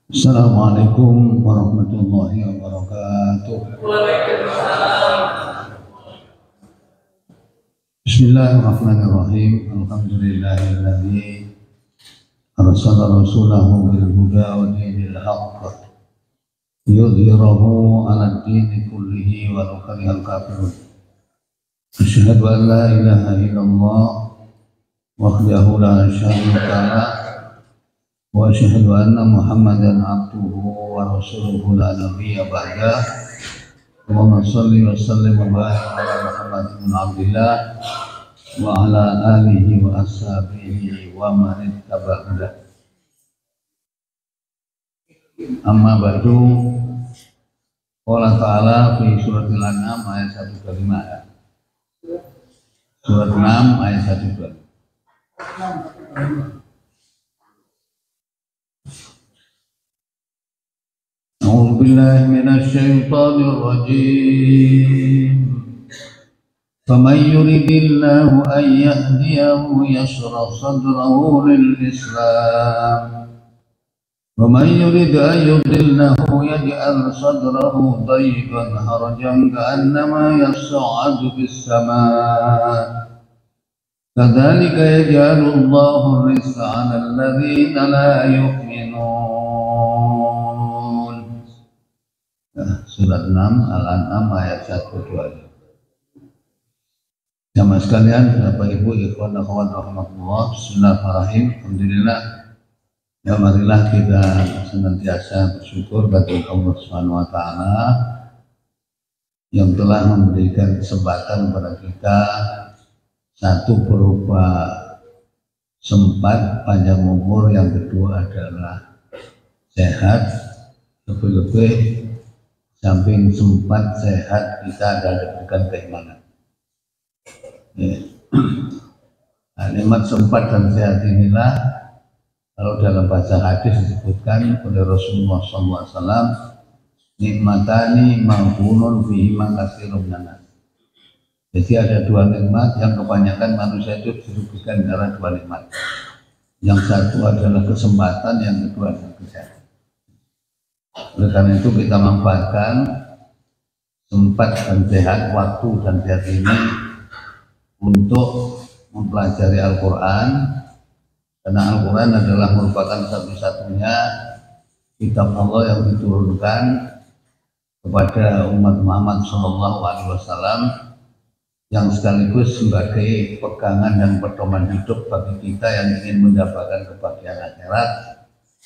Assalamualaikum warahmatullahi wabarakatuh. Bismillahirrahmanirrahim. Alhamdulillahilladzi arsala rasulahu bil huda wa dinil haqq yudhhirahu 'ala ad-dini kullihi walau karihal kafirun. Asyhadu an la ilaha illallah wahdahu la syarika lah wa asyhadu anna Muhammadan abduhu wa rasuluhu la nabiyya ba'dah. Allahumma shalli wa sallim wa barik ala Muhammad ibn Abdillah wa ala alihi wa ashabihi wa man ittaba'ahu. Amma ba'du. Allah Ta'ala fi surat Al-An'am ayat 125 ya. Surat 6 ayat 125. أعوذ بالله من الشيطان الرجيم فمن يرد الله أن يهديه يشرح صدره للإسلام ومن يرد أن يضله يجعل صدره ضيقا حرجا كأنما يصعد في السماء كذلك يجعل الله الرزق على الذين لا يؤمنون. Surat 6 Al-An'am ayat 1-2. Jamaah sekalian, Bapak Ibu, ikhwan akhwat rahmatullah, bismillahirrahmanirrahim. Alhamdulillah. Ya, marilah kita senantiasa bersyukur kepada Allah Subhanahu wa taala yang telah memberikan kesempatan kepada kita, satu berupa sempat panjang umur, yang kedua adalah sehat, lebih-lebih samping sempat sehat kita ada diberikan keimanan. Nah, nikmat sempat dan sehat inilah kalau dalam bahasa hadis disebutkan oleh Rasulullah SAW, nikmatani maghbunun bihima katsirun minan nas. Jadi ada dua nikmat yang kebanyakan manusia itu dirugikan karena dua nikmat. Yang satu adalah kesempatan, yang kedua adalah kesehatan. Oleh karena itu kita manfaatkan sempat dan sehat, waktu dan sehat ini untuk mempelajari Al-Quran, karena Al-Quran adalah merupakan satu-satunya kitab Allah yang diturunkan kepada umat Muhammad SAW, yang sekaligus sebagai pegangan dan pedoman hidup bagi kita yang ingin mendapatkan kebahagiaan akhirat.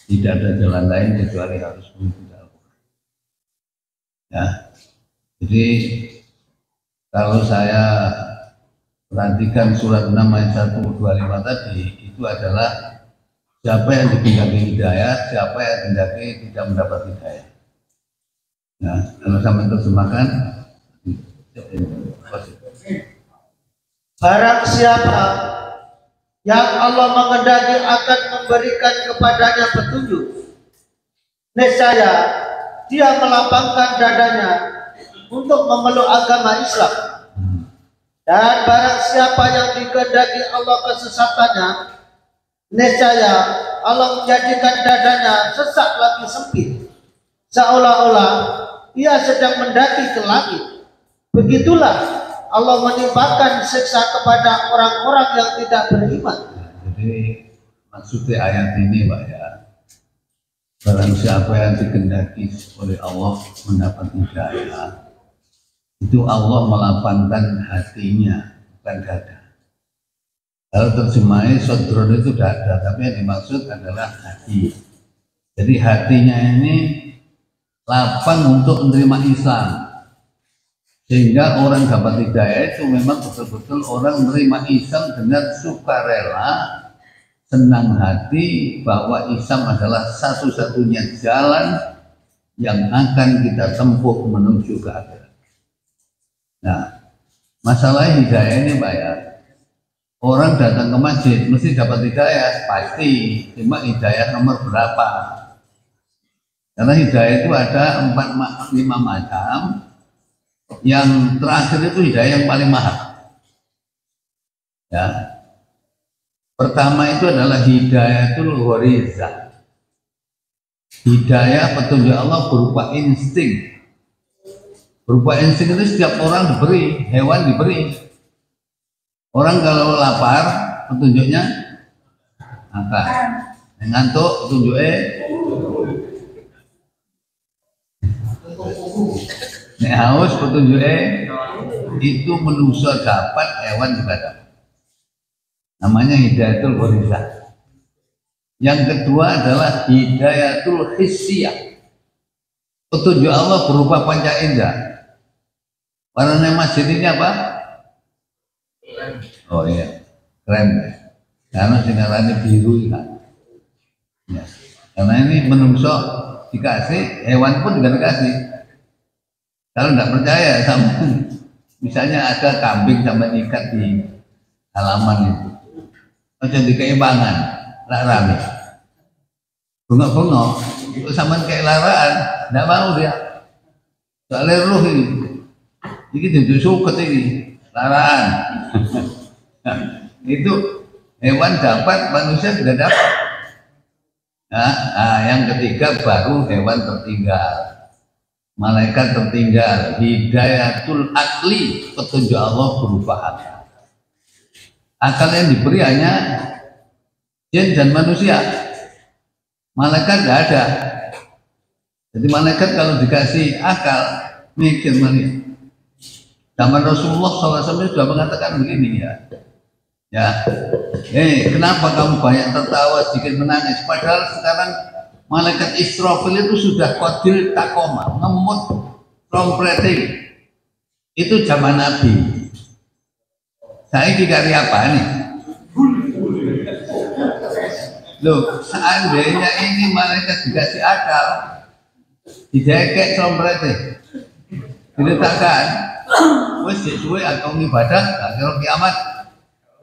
Tidak ada jalan lain kecuali harus mengikuti Al-Quran. Ya, jadi kalau saya perhatikan surat 6 ayat 125 tadi, itu adalah siapa yang dikehendaki hidayah, siapa yang dikehendaki tidak mendapat hidayah. Nah, kalau sampai terjemahkan, barang siapa yang Allah mengendaki akan memberikan kepadanya petunjuk, niscaya dia melapangkan dadanya untuk memeluk agama Islam. Dan barang siapa yang dikehendaki Allah kesesatannya, niscaya Allah menjadikan dadanya sesak lagi sempit, seolah-olah ia sedang mendaki ke langit. Begitulah Allah menimpakan siksa kepada orang-orang yang tidak beriman. Jadi maksudnya ayat ini Pak ya, barang siapa yang dikehendaki oleh Allah mendapat hidayah, itu Allah melapangkan hatinya, bukan dada. Kalau terjemahnya sodron itu dada, tapi yang dimaksud adalah hati. Jadi hatinya ini lapang untuk menerima Islam, sehingga orang dapat hidayah itu memang betul-betul orang menerima Islam dengan sukarela, senang hati bahwa Islam adalah satu-satunya jalan yang akan kita tempuh menuju ke akhirat. Nah, masalah hidayah ini Pak ya, orang datang ke masjid mesti dapat hidayah, pasti, cuma hidayah nomor berapa? Karena hidayah itu ada 4-5 macam. Yang terakhir itu hidayah yang paling mahal. Ya, Pertama itu adalah hidayatul ghorizah. Hidayah petunjuk Allah berupa insting. Berupa insting itu setiap orang diberi, hewan diberi. Orang kalau lapar, petunjuknya makan. Ngantuk, petunjuknya nek haus, petunjuknya itu manusia dapat, hewan juga dapat. Namanya hidayatul ghorizah. Yang kedua adalah hidayatul hissiyah. Petunjuk Allah berupa panca indera. Warna masjid ini apa? Oh iya, keren. Karena sinaranya biru kan. Ya. Karena ini menungso dikasih, hewan pun juga dikasih. Kalau tidak percaya sama, misalnya ada kambing sama ikat di halaman itu. Macam di keimbangan, tak rame. Bengok-bengok, itu sama kayak laraan, tidak mau dia. Soalnya ruh ini, ini suket ini, laraan. Itu hewan dapat, manusia tidak dapat. Nah, yang ketiga baru hewan tertinggal, malaikat tertinggal, hidayatul akli, petunjuk Allah berupa akal. Akal yang diberi hanya jin dan manusia. Malaikat tidak ada. Jadi malaikat kalau dikasih akal, mikir manusia. Zaman Rasulullah SAW sudah mengatakan begini ya. Ya, kenapa kamu banyak tertawa sedikit menangis? Padahal sekarang malaikat Israfil itu sudah qadir takoma, ngemut trompeting. Itu zaman Nabi. Saya dikari apa nih? Loh, seandainya ini malaikat dikasih akal, didekek trompetnya, diletakkan, wes sesuai atau ibadah, akhirnya kiamat,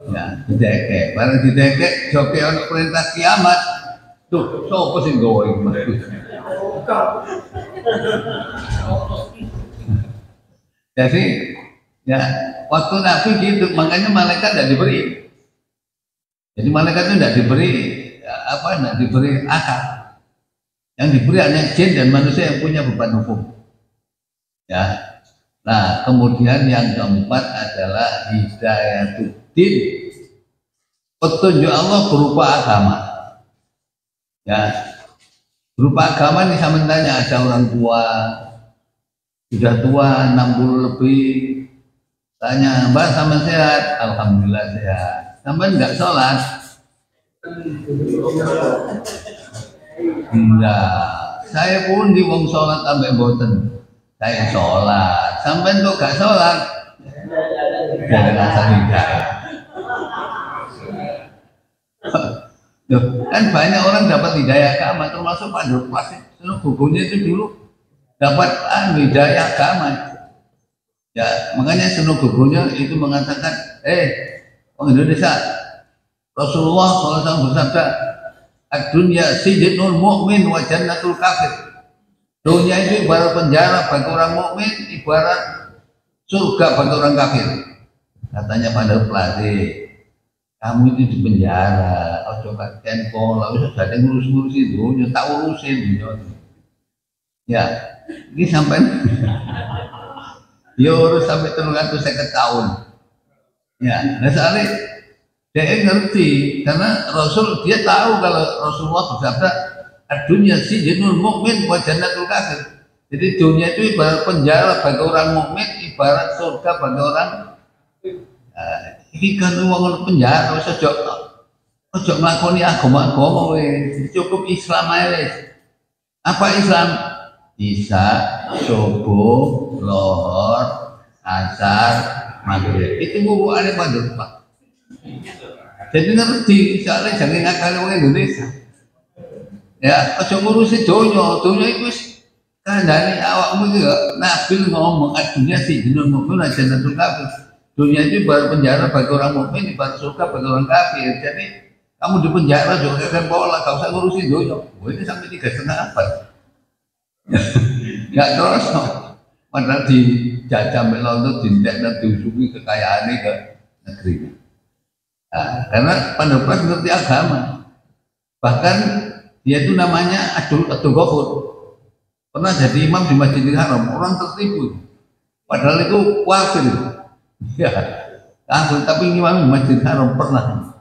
ya didekek, barang didekek, joki untuk perintah kiamat, tuh, so apa sih gue jadi, ya waktu Nabi gitu, makanya malaikat tidak diberi. Jadi malaikat itu tidak diberi tidak diberi akal. Yang diberi hanya jin dan manusia yang punya beban hukum. Ya. Nah, kemudian yang keempat adalah hidayatuddin. Petunjuk Allah berupa agama. Ya. Berupa agama nih saya tanya, ada orang tua sudah tua 60 lebih, tanya, Mbak sama sehat? Alhamdulillah sehat. Sampai enggak sholat? Enggak. Saya pun di wong sholat sampai boten. Saya sholat. Sampai kok enggak sholat? Jangan rasa hidayah. Kan banyak orang dapat hidayah agama, termasuk Pak Doklas. Bukunya itu dulu dapat hidayah agama. Ya, makanya Seno Gogonya itu mengatakan, orang Indonesia, Rasulullah SAW bersabda, "Ad-dunya sijnul mu'min wa jannatul kafir." Dunia itu ibarat penjara bagi orang mukmin, ibarat surga bagi orang kafir. Katanya pada pelari, kamu itu di penjara, coba kan pola, sudah ada ngurus-ngurusin dunia, tak urusin dunia. Ya, ini sampai ya urus sampai 350 tahun. Ya, nah soalnya dia ngerti karena Rasul dia tahu kalau Rasulullah bersabda dunia sih jenul mukmin wa jannatul kafir. Jadi dunia itu ibarat penjara bagi orang mukmin, ibarat surga bagi orang ini kan uang penjara wis ojo nglakoni agama-agama wis cukup Islam ae wis. Apa Islam? Isya, subuh, lohor, asar, maghrib. Itu bubukannya Pak. Jadi ngerti, soalnya jangan ngakali orang Indonesia. Ya, ojo ngurusi dunia itu kandani awakmu itu Nabi ngomong dunia sih jeneng mukmin aja jannatul kafir. Dunia itu baru penjara bagi orang mukmin, baru surga bagi orang kafir. Jadi kamu di penjara juga kan pola, kau usah ngurusi dunia. Ini sampai 3,5 abad. Gak terus padahal di jajah melontot dintek dan diusuki kekayaannya ke negeri. Nah, karena Pandai Pras ngerti agama. Bahkan dia itu namanya Abdul Ghafur. Pernah jadi imam di Masjidil Haram, orang tertipu. Padahal itu kafir. Ya, kafir, tapi imam di Masjidil Haram pernah.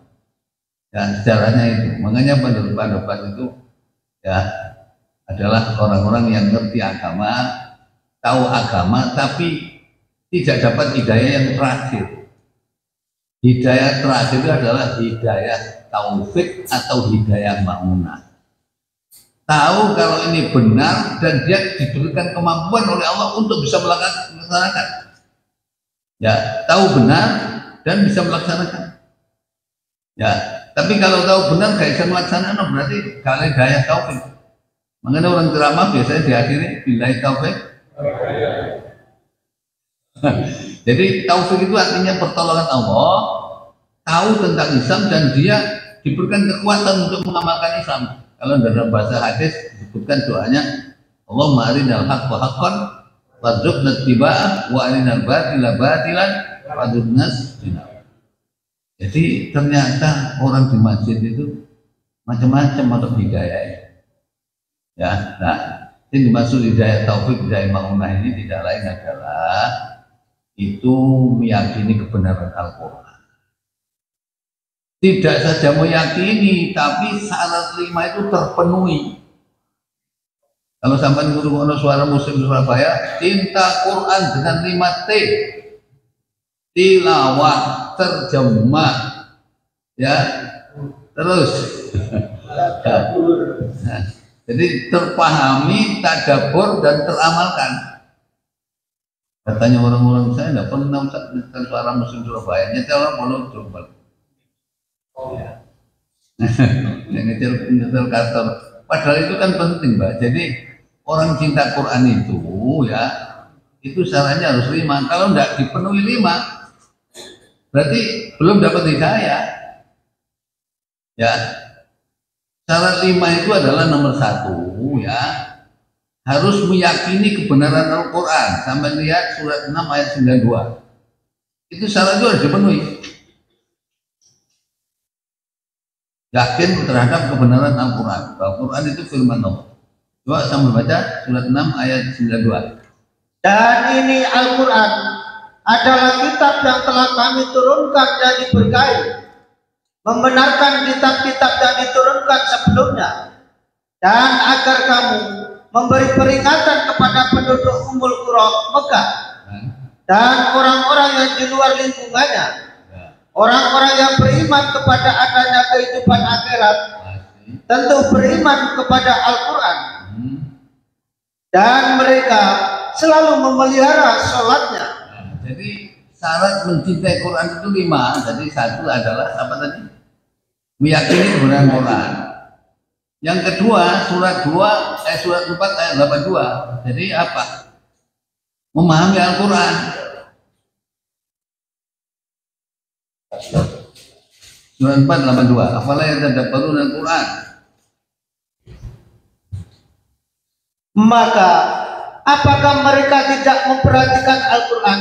Dan sejarahnya itu. Makanya Pandai Pras itu ya adalah orang-orang yang ngerti agama, tahu agama, tapi tidak dapat hidayah yang terakhir. Hidayah terakhir itu adalah hidayah taufik atau hidayah ma'unah. Tahu kalau ini benar dan dia diberikan kemampuan oleh Allah untuk bisa melaksanakan. Ya, tahu benar dan bisa melaksanakan. Ya, tapi kalau tahu benar gak bisa melaksanakan berarti gak ada hidayah taufik. Makanya orang ceramah biasanya diakhiri billahi taufik. Jadi taufik itu artinya pertolongan Allah, tahu tentang Islam dan dia diberikan kekuatan untuk mengamalkan Islam. Kalau dalam bahasa hadis disebutkan doanya Allahumma arinal haqqa haqqan warzuqna ittiba'ah wa arinal batila batilan warzuqna ijtinabah. Jadi ternyata orang di masjid itu macam-macam untuk hidayah. Ya, nah, ini dimaksud hidayah taufik, hidayah ma'unah ini tidak lain adalah itu meyakini kebenaran Al-Quran. Tidak saja meyakini, tapi syarat 5 itu terpenuhi. Kalau sampai guru suara Muslim Surabaya, cinta Quran dengan 5T, tilawah, terjemah, ya, terus. Nah, jadi terpahami, tadabbur dan teramalkan. Katanya orang-orang saya tidak pernah suara Muslim Surabaya, nyetel bolong coba. Ya. nyetel kantor. Padahal itu kan penting, Mbak. Jadi orang cinta Quran itu ya, itu syaratnya harus 5. Kalau tidak dipenuhi 5, berarti belum dapat hidayah. Ya. Syarat 5 itu adalah nomor 1 ya. Harus meyakini kebenaran Al-Quran. Sampai lihat surat 6 ayat 92. Itu syarat itu harus dipenuhi. Yakin terhadap kebenaran Al-Quran. Al-Quran itu firman Allah. Coba sambil baca surat 6 ayat 92. Dan ini Al-Quran adalah kitab yang telah kami turunkan dan diberkahi, membenarkan kitab-kitab yang diturunkan sebelumnya, dan agar kamu memberi peringatan kepada penduduk Ummul Qura Mekah dan orang-orang yang di luar lingkungannya, orang-orang yang beriman kepada adanya kehidupan akhirat, tentu beriman kepada Al-Quran, dan mereka selalu memelihara sholatnya. Jadi syarat mencintai Quran itu 5. Jadi 1 adalah apa tadi? Meyakini kebenaran Quran. Yang kedua surat 4 ayat 82. Jadi apa? Memahami Al-Quran. Surat 4:82. Afala yatadabbaruna Al-Quran. Maka apakah mereka tidak memperhatikan Al-Quran?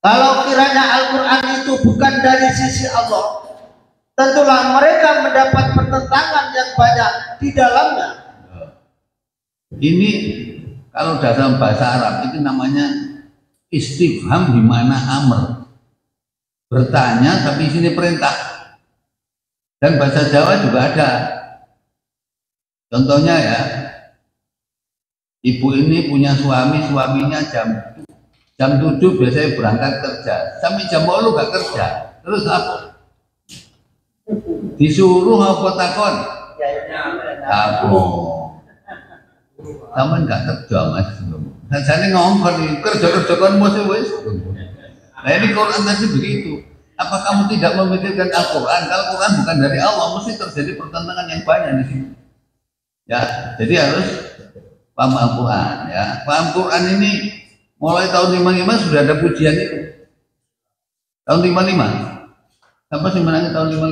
Kalau kiranya Al-Quran itu bukan dari sisi Allah, tentulah mereka mendapat pertentangan yang banyak di dalamnya. Ini kalau dalam bahasa Arab itu namanya istifham di mana amr. Bertanya tapi sini perintah. Dan bahasa Jawa juga ada. Contohnya ya, ibu ini punya suami, suaminya jam 7 biasanya berangkat kerja, sampai jam 8 gak kerja. Terus apa? Disuruh apa takon? Aku. Taman gak kerja Mas. Dan saya ngomong kerja kan mesti wis. Nah ini Quran tadi begitu. Apa kamu tidak memikirkan Al-Quran? Kalau Quran bukan dari Allah, mesti terjadi pertentangan yang banyak di sini. Ya, jadi harus paham Al-Quran. Ya, paham Quran ini mulai tahun 55 sudah ada pujian itu. Tahun 55. Apa sih menangnya tahun 55?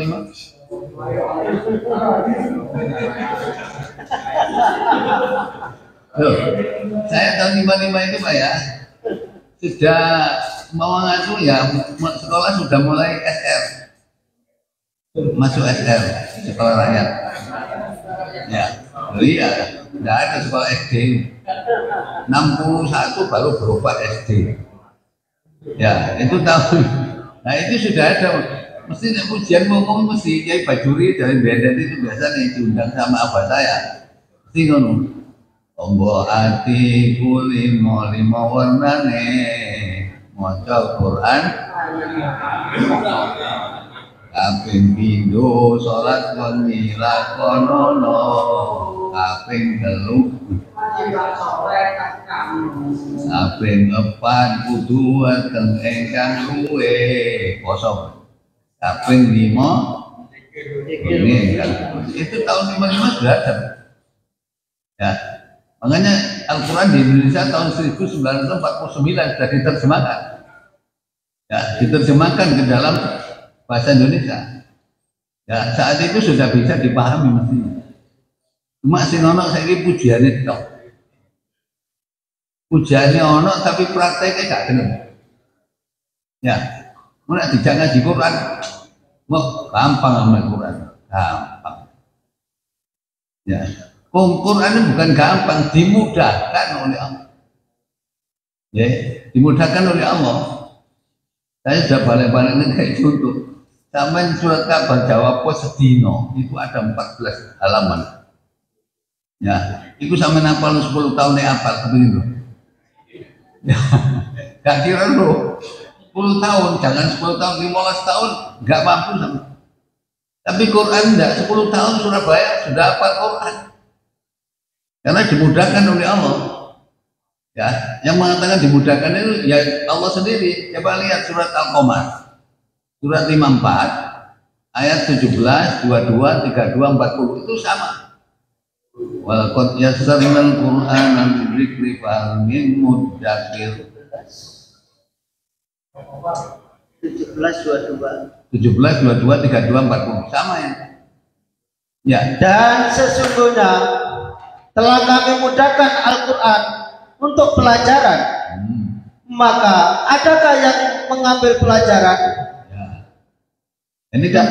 Loh, saya tahun 55 itu Pak ya, sudah mau ngasuh ya, sekolah sudah mulai SR. masuk SR, sekolah rakyat. Ya, iya, nggak ada sekolah SD. 61 baru berubah SD. Ya, itu tahun. Nah itu sudah ada. Mesti ujian ngomong mesti Kiai Bajuri dari BNN itu biasanya diundang sama abah saya. Mesti ngono. Ombo ati limo limo warnane maca Quran kaping pindho salat wengi lakonono kaping 3 kaping 4 kudu weteng ingkang suwe kosong kaping 5 ini itu tahun 55 sudah ada ya. Makanya Al-Quran di Indonesia tahun 1949 sudah diterjemahkan. Ya, diterjemahkan ke dalam bahasa Indonesia. Ya, saat itu sudah bisa dipahami mestinya. Cuma sing ono saiki pujiane tok. Pujiane ono tapi prakteknya gak gelem. Ya, mulai dijak ngaji Quran, mau gampang amal Quran, gampang. Ya. Quran bukan gampang, dimudahkan oleh Allah. Ya, dimudahkan oleh Allah. Saya sudah balik-balik kayak contoh. Sampai surat kabar jawab sedino itu ada 14 halaman. Ya, itu sampai napal 10 tahun nih apal begitu. Ya, gak kira lo 10 tahun, jangan 10 tahun, 15 tahun, gak mampu sama. Tapi Quran enggak 10 tahun Surabaya sudah hafal Quran. Karena dimudahkan oleh Allah. Ya, yang mengatakan dimudahkan itu ya Allah sendiri. Coba lihat surat Al-Qamar. Surat 54 ayat 17, 22, 32, 40 itu sama. Wal qad yassarnal Qur'ana lidzikri fahal min mudzakir. 17, 22, 32, 32, 40 sama ya. Ya. Dan sesungguhnya telah kami mudahkan Al-Quran untuk pelajaran. Maka adakah yang mengambil pelajaran? Ya. Ini kan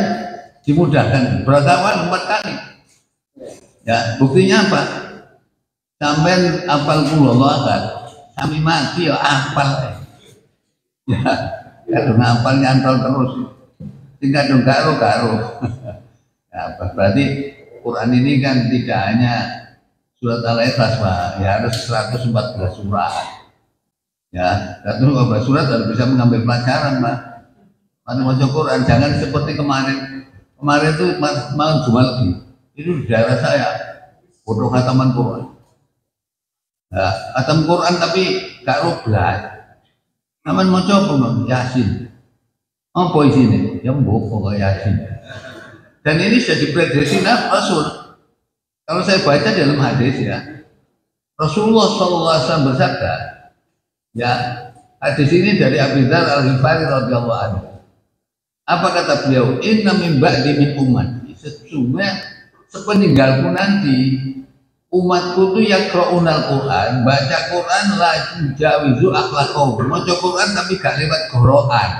dimudahkan berapa 4 kali. Ya, buktinya apa? Sampai apal kula kan. Kami mati ya apal. Ya, kalau ngapal nyantol terus. Tinggal dong karo. Ya, berarti Quran ini kan tidak hanya surat Al-Ikhlas Pak, ya harus 114 surat. Ya, 114 surat harus bisa mengambil pelajaran Pak. Mana baca Quran, jangan seperti kemarin. Kemarin itu malam Jumat lagi. Itu di daerah saya, bodoh khataman Quran. Ya, khatam Quran tapi gak rublah. Namun mau coba Yasin. Apa isinya? Ya mbok Yasin. Dan ini sudah diprediksi Rasul. Kalau saya baca dalam hadis ya, Rasulullah SAW bersabda, ya hadis ini dari Abu Dzar Al-Ghifari radhiyallahu anhu. Apa kata beliau? Inna min ba'di min ummati. Sesungguhnya sepeninggalku nanti umatku itu yaqra'unal Quran, baca Quran la jawizu akhlaqahum. Baca Quran tapi gak lewat gorokan.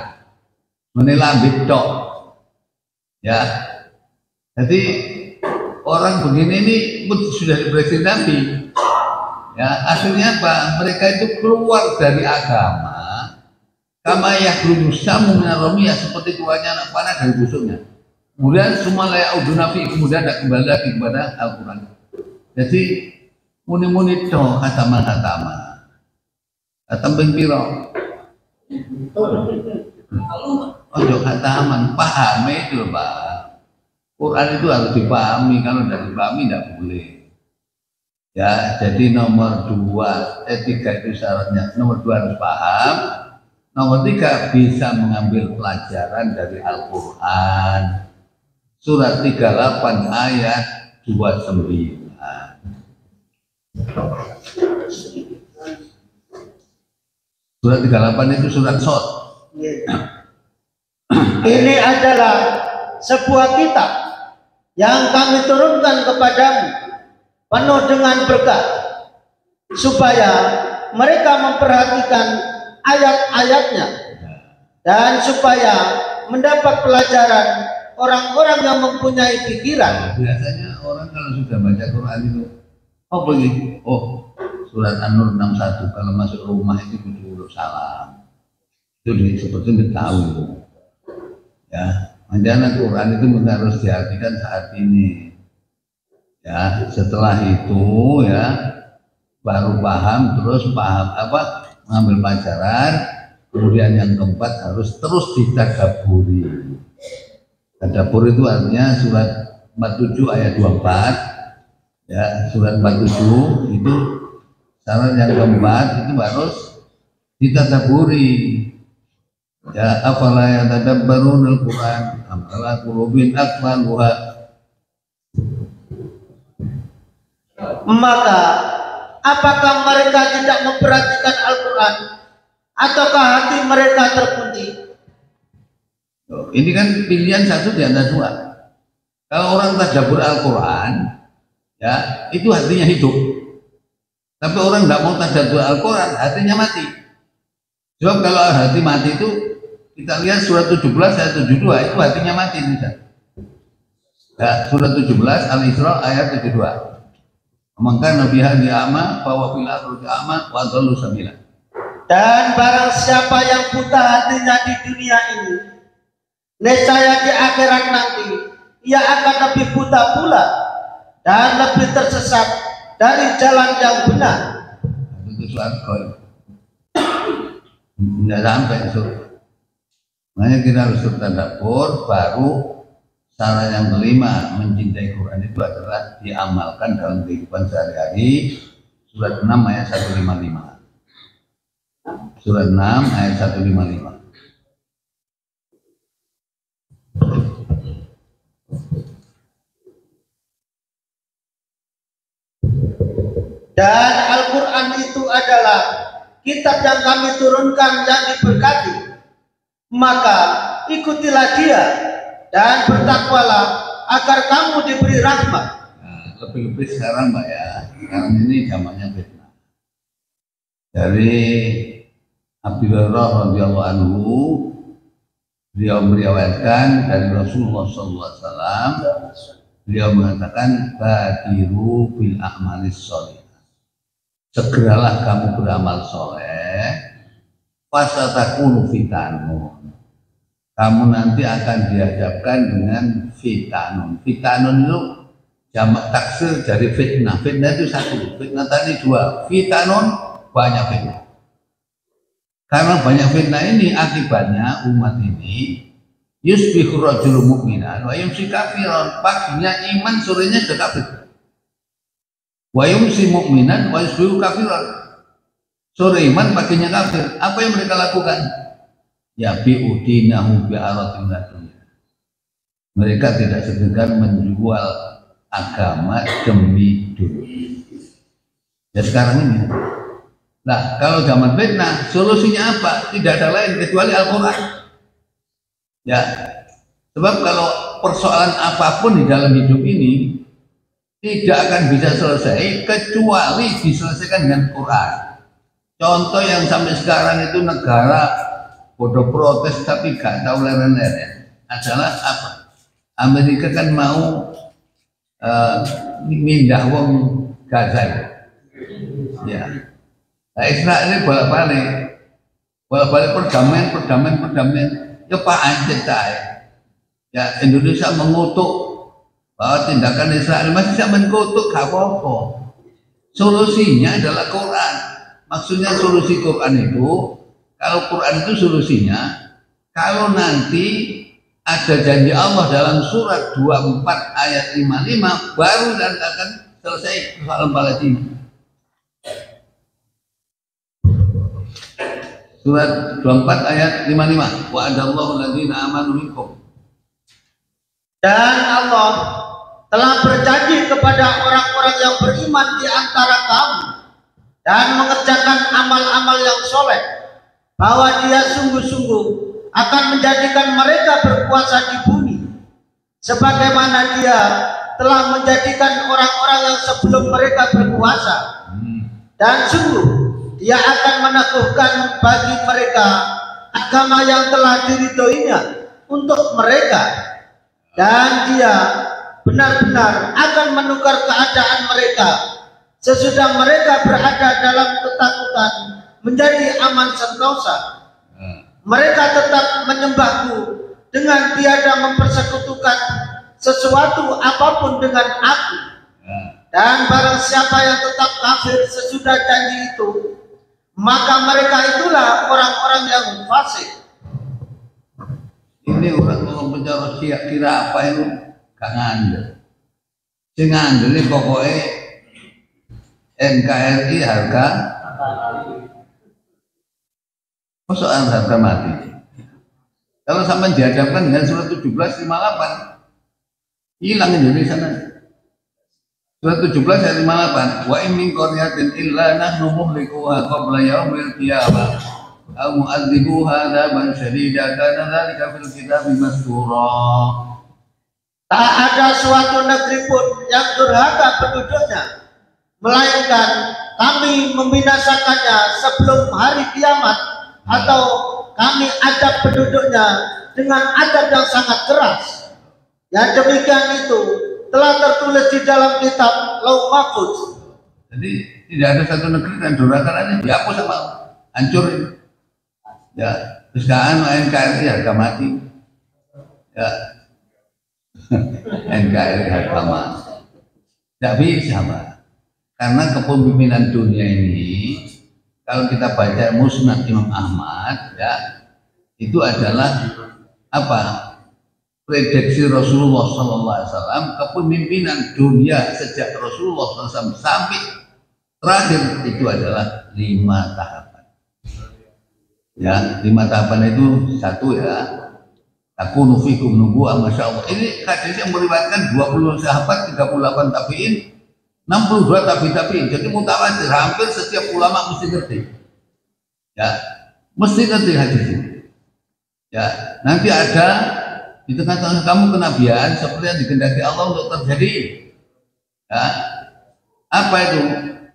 Menelambit tok. Ya. Jadi orang begini ini sudah diprediksi Nabi. Ya, akhirnya apa? Mereka itu keluar dari agama. Kama yakhruju samu minar ramiyah, seperti keluarnya anak panah dari busuknya. Kemudian semua layak udu nafi, kemudian tidak kembali lagi kepada Al-Quran. Jadi muni-muni toh khataman-khataman. Khatam ping pira? Ojo khataman, pahami itu Pak. Quran itu harus dipahami, kalau tidak dipahami tidak boleh. Ya, jadi nomor 2, 3 itu syaratnya. Nomor 2 harus paham. Nomor 3 bisa mengambil pelajaran dari Al-Quran. Surat 38 ayat 29. Surat 38 itu surat Shad. Ini adalah sebuah kitab yang kami turunkan kepadamu penuh dengan berkah, supaya mereka memperhatikan ayat-ayatnya dan supaya mendapat pelajaran orang-orang yang mempunyai pikiran. Biasanya orang kalau sudah baca Quran itu, oh begitu, oh surat An-Nur 61 kalau masuk rumah itu kudu salam. Itu seperti tahu. Ya, makanya Quran itu harus diartikan saat ini. Ya, setelah itu ya baru paham, terus paham apa mengambil pelajaran. Kemudian yang keempat harus terus ditadaburi. Tadabbur itu artinya surat 47 ayat 24. Ya, surat 47 itu syarat yang keempat itu harus ditadaburi. Ya, afala yatadabbaruna al-Qur'an am ala qulubin aqfaluha. Maka apakah mereka tidak memperhatikan Al-Quran ataukah hati mereka terkunci? Ini kan pilihan satu di antara dua. Kalau orang tadabbur Al-Quran, ya itu hatinya hidup. Tapi orang nggak mau tadabbur Al-Quran, hatinya mati. Sebab kalau hati mati itu kita lihat surat 17 ayat 72 itu hatinya mati bisa. Ya, surat 17 Al-Isra ayat 72. Maka Nabi Hadi Ama bahwa fil akhirati ama wa dhallu sabila. Dan barang siapa yang buta hatinya di dunia ini, nescaya di akhirat nanti ia akan lebih buta pula dan lebih tersesat dari jalan yang benar. Itu surat Qul. Tidak sampai surga. Makanya kita harus bertadabbur, baru cara yang kelima mencintai Quran itu adalah diamalkan dalam kehidupan sehari-hari. Surat 6 ayat 155. Surat 6 ayat 155. Dan Al-Quran itu adalah kitab yang kami turunkan yang diberkati. Maka ikutilah dia dan bertakwalah agar kamu diberi rahmat. Nah, lebih-lebih sekarang Mbak ya, sekarang ini zamannya fitnah. Dari Abu Hurairah radhiyallahu anhu, beliau meriwayatkan dari Rasulullah SAW, beliau mengatakan badiru bil a'malis sholih. Segeralah kamu beramal soleh, fasatakunu fitanun. Kamu nanti akan dihadapkan dengan fitanun. Fitanun itu jamak taksir dari fitnah. Fitnah itu satu, fitnah tadi dua. Fitanun banyak fitnah. Karena banyak fitnah ini akibatnya umat ini yusbihu rajulu mu'minan wa yumsi kafiran. Paginya iman, sorenya sudah kafir. Wa yumsi mu'minan wa yusbihu kafiran. Sore iman, paginya kafir. Apa yang mereka lakukan? Ya bi'udinahu bi'aratin dunia. Mereka tidak segan menjual agama demi dunia. Ya sekarang ini. Nah, kalau zaman fitnah, solusinya apa? Tidak ada lain kecuali Al-Quran. Ya, sebab kalau persoalan apapun di dalam hidup ini tidak akan bisa selesai kecuali diselesaikan dengan Quran. Contoh yang sampai sekarang itu negara bodoh protes tapi gak tahu leren-leren adalah apa? Amerika kan mau mindah wong Gaza. Ya. Nah, Israel ini bolak-balik perdamaian. Ya Pak anjir ya Indonesia mengutuk bahwa tindakan Israel masih bisa mengutuk gak apa-apa. Solusinya adalah Quran. Maksudnya solusi Quran itu, kalau Quran itu solusinya, kalau nanti ada janji Allah dalam surat 24 ayat 55 baru dan akan selesai persoalan Palestina. Surat 24 ayat 55. Wa'adallahu alladziina aamanu minkum. Dan Allah telah berjanji kepada orang-orang yang beriman di antara kamu dan mengerjakan amal-amal yang soleh, bahwa Dia sungguh-sungguh akan menjadikan mereka berkuasa di bumi, sebagaimana Dia telah menjadikan orang-orang yang sebelum mereka berkuasa. Dan sungguh Dia akan meneguhkan bagi mereka agama yang telah diridhoinya untuk mereka. dan Dia benar-benar akan menukar keadaan mereka sesudah mereka berada dalam ketakutan menjadi aman sentosa. Mereka tetap menyembahku dengan tiada mempersekutukan sesuatu apapun dengan aku. Dan barang siapa yang tetap kafir sesudah janji itu, maka mereka itulah orang-orang yang fasik. Ini orang kalau bicara siap kira apa itu gak ngandel. Sing ngandel ini pokoknya NKRI harga persoalan harga mati. Kalau sampai dihadapkan dengan surat 17:58 hilang Indonesia nanti. Surat 17 ayat 58, wa in min qaryatin illa nahnu muhlikuha qabla yaumil qiyamah aw mu'adzibuha adzaban syadida kana dzalika fil kitabi mastura. Tak ada suatu negeri pun yang durhaka penduduknya, melainkan kami membinasakannya sebelum hari kiamat, atau kami adab penduduknya dengan adab yang sangat keras. Yang demikian itu telah tertulis di dalam kitab Lauh Mahfuz. Jadi tidak ada satu negeri yang durhaka aja dihapus sama hancur. Ya, terus kan NKRI harga mati. Ya, NKRI harga mati. Tidak bisa, Pak. Karena kepemimpinan dunia ini, kalau kita baca Musnad Imam Ahmad, ya, itu adalah apa? Prediksi Rasulullah SAW, kepemimpinan dunia sejak Rasulullah SAW sampai terakhir itu adalah 5 tahapan. Ya, 5 tahapan itu satu ya, takunu fikum nubuwah, masya Allah. Ini hadis yang meriwayatkan 20 sahabat, 38 tabi'in, 62 tabi'in. Jadi mutawatir, hampir setiap ulama mesti ngerti. Ya, mesti ngerti hadis ini. Ya, nanti ada di tengah-tengah kamu kenabian seperti yang dikehendaki Allah untuk terjadi. Ya, apa itu?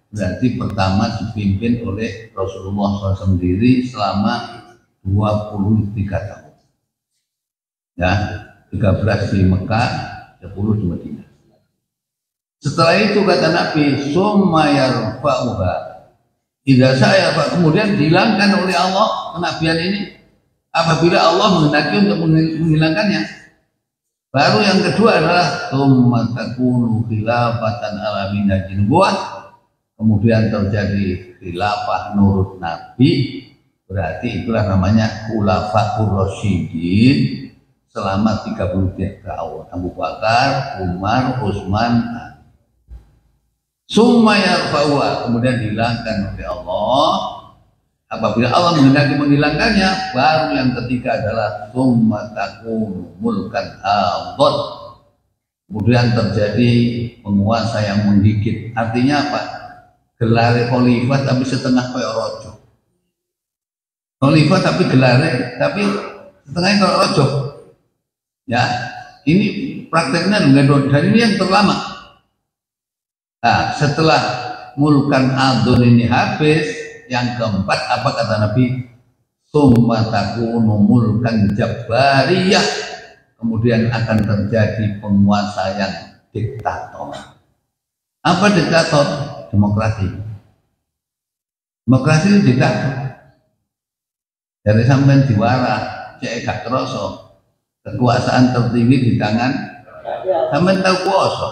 Berarti pertama dipimpin oleh Rasulullah SAW sendiri selama 23 tahun. Ya, 13 di Mekah, 10 di Madinah. Setelah itu kata Nabi, summa yarfa'uha. Tidak saya, Pak, kemudian dihilangkan oleh Allah kenabian ini apabila Allah menghendaki untuk menghilangkannya. Baru yang kedua adalah summa takunu khilafatan ala minhajin nubuwah. Kemudian terjadi khilafah nurut Nabi, berarti itulah namanya khulafaur rasyidin selama 33 tahun. Abu Bakar, Umar, Utsman, summa yarfa'uha, kemudian dihilangkan oleh Allah. Apabila Allah menghendaki menghilangkannya, baru yang ketiga adalah summa takunu mulkan abad. Kemudian terjadi penguasa yang menggigit. Artinya apa? Gelar khalifah tapi setengah kayak rojo. Khalifah tapi gelarnya tapi setengah kayak rojo. Ya, ini prakteknya dan ini yang terlama. Nah, setelah mulkan adun ini habis, yang keempat apa kata Nabi? Summa takunu mulkan jabbariyah. Kemudian akan terjadi penguasa yang diktator. Apa diktator? Demokrasi. Demokrasi itu diktator. Dari sampai diwara, cek gak kerasa. Kekuasaan tertinggi di tangan sampai tahu kuasa.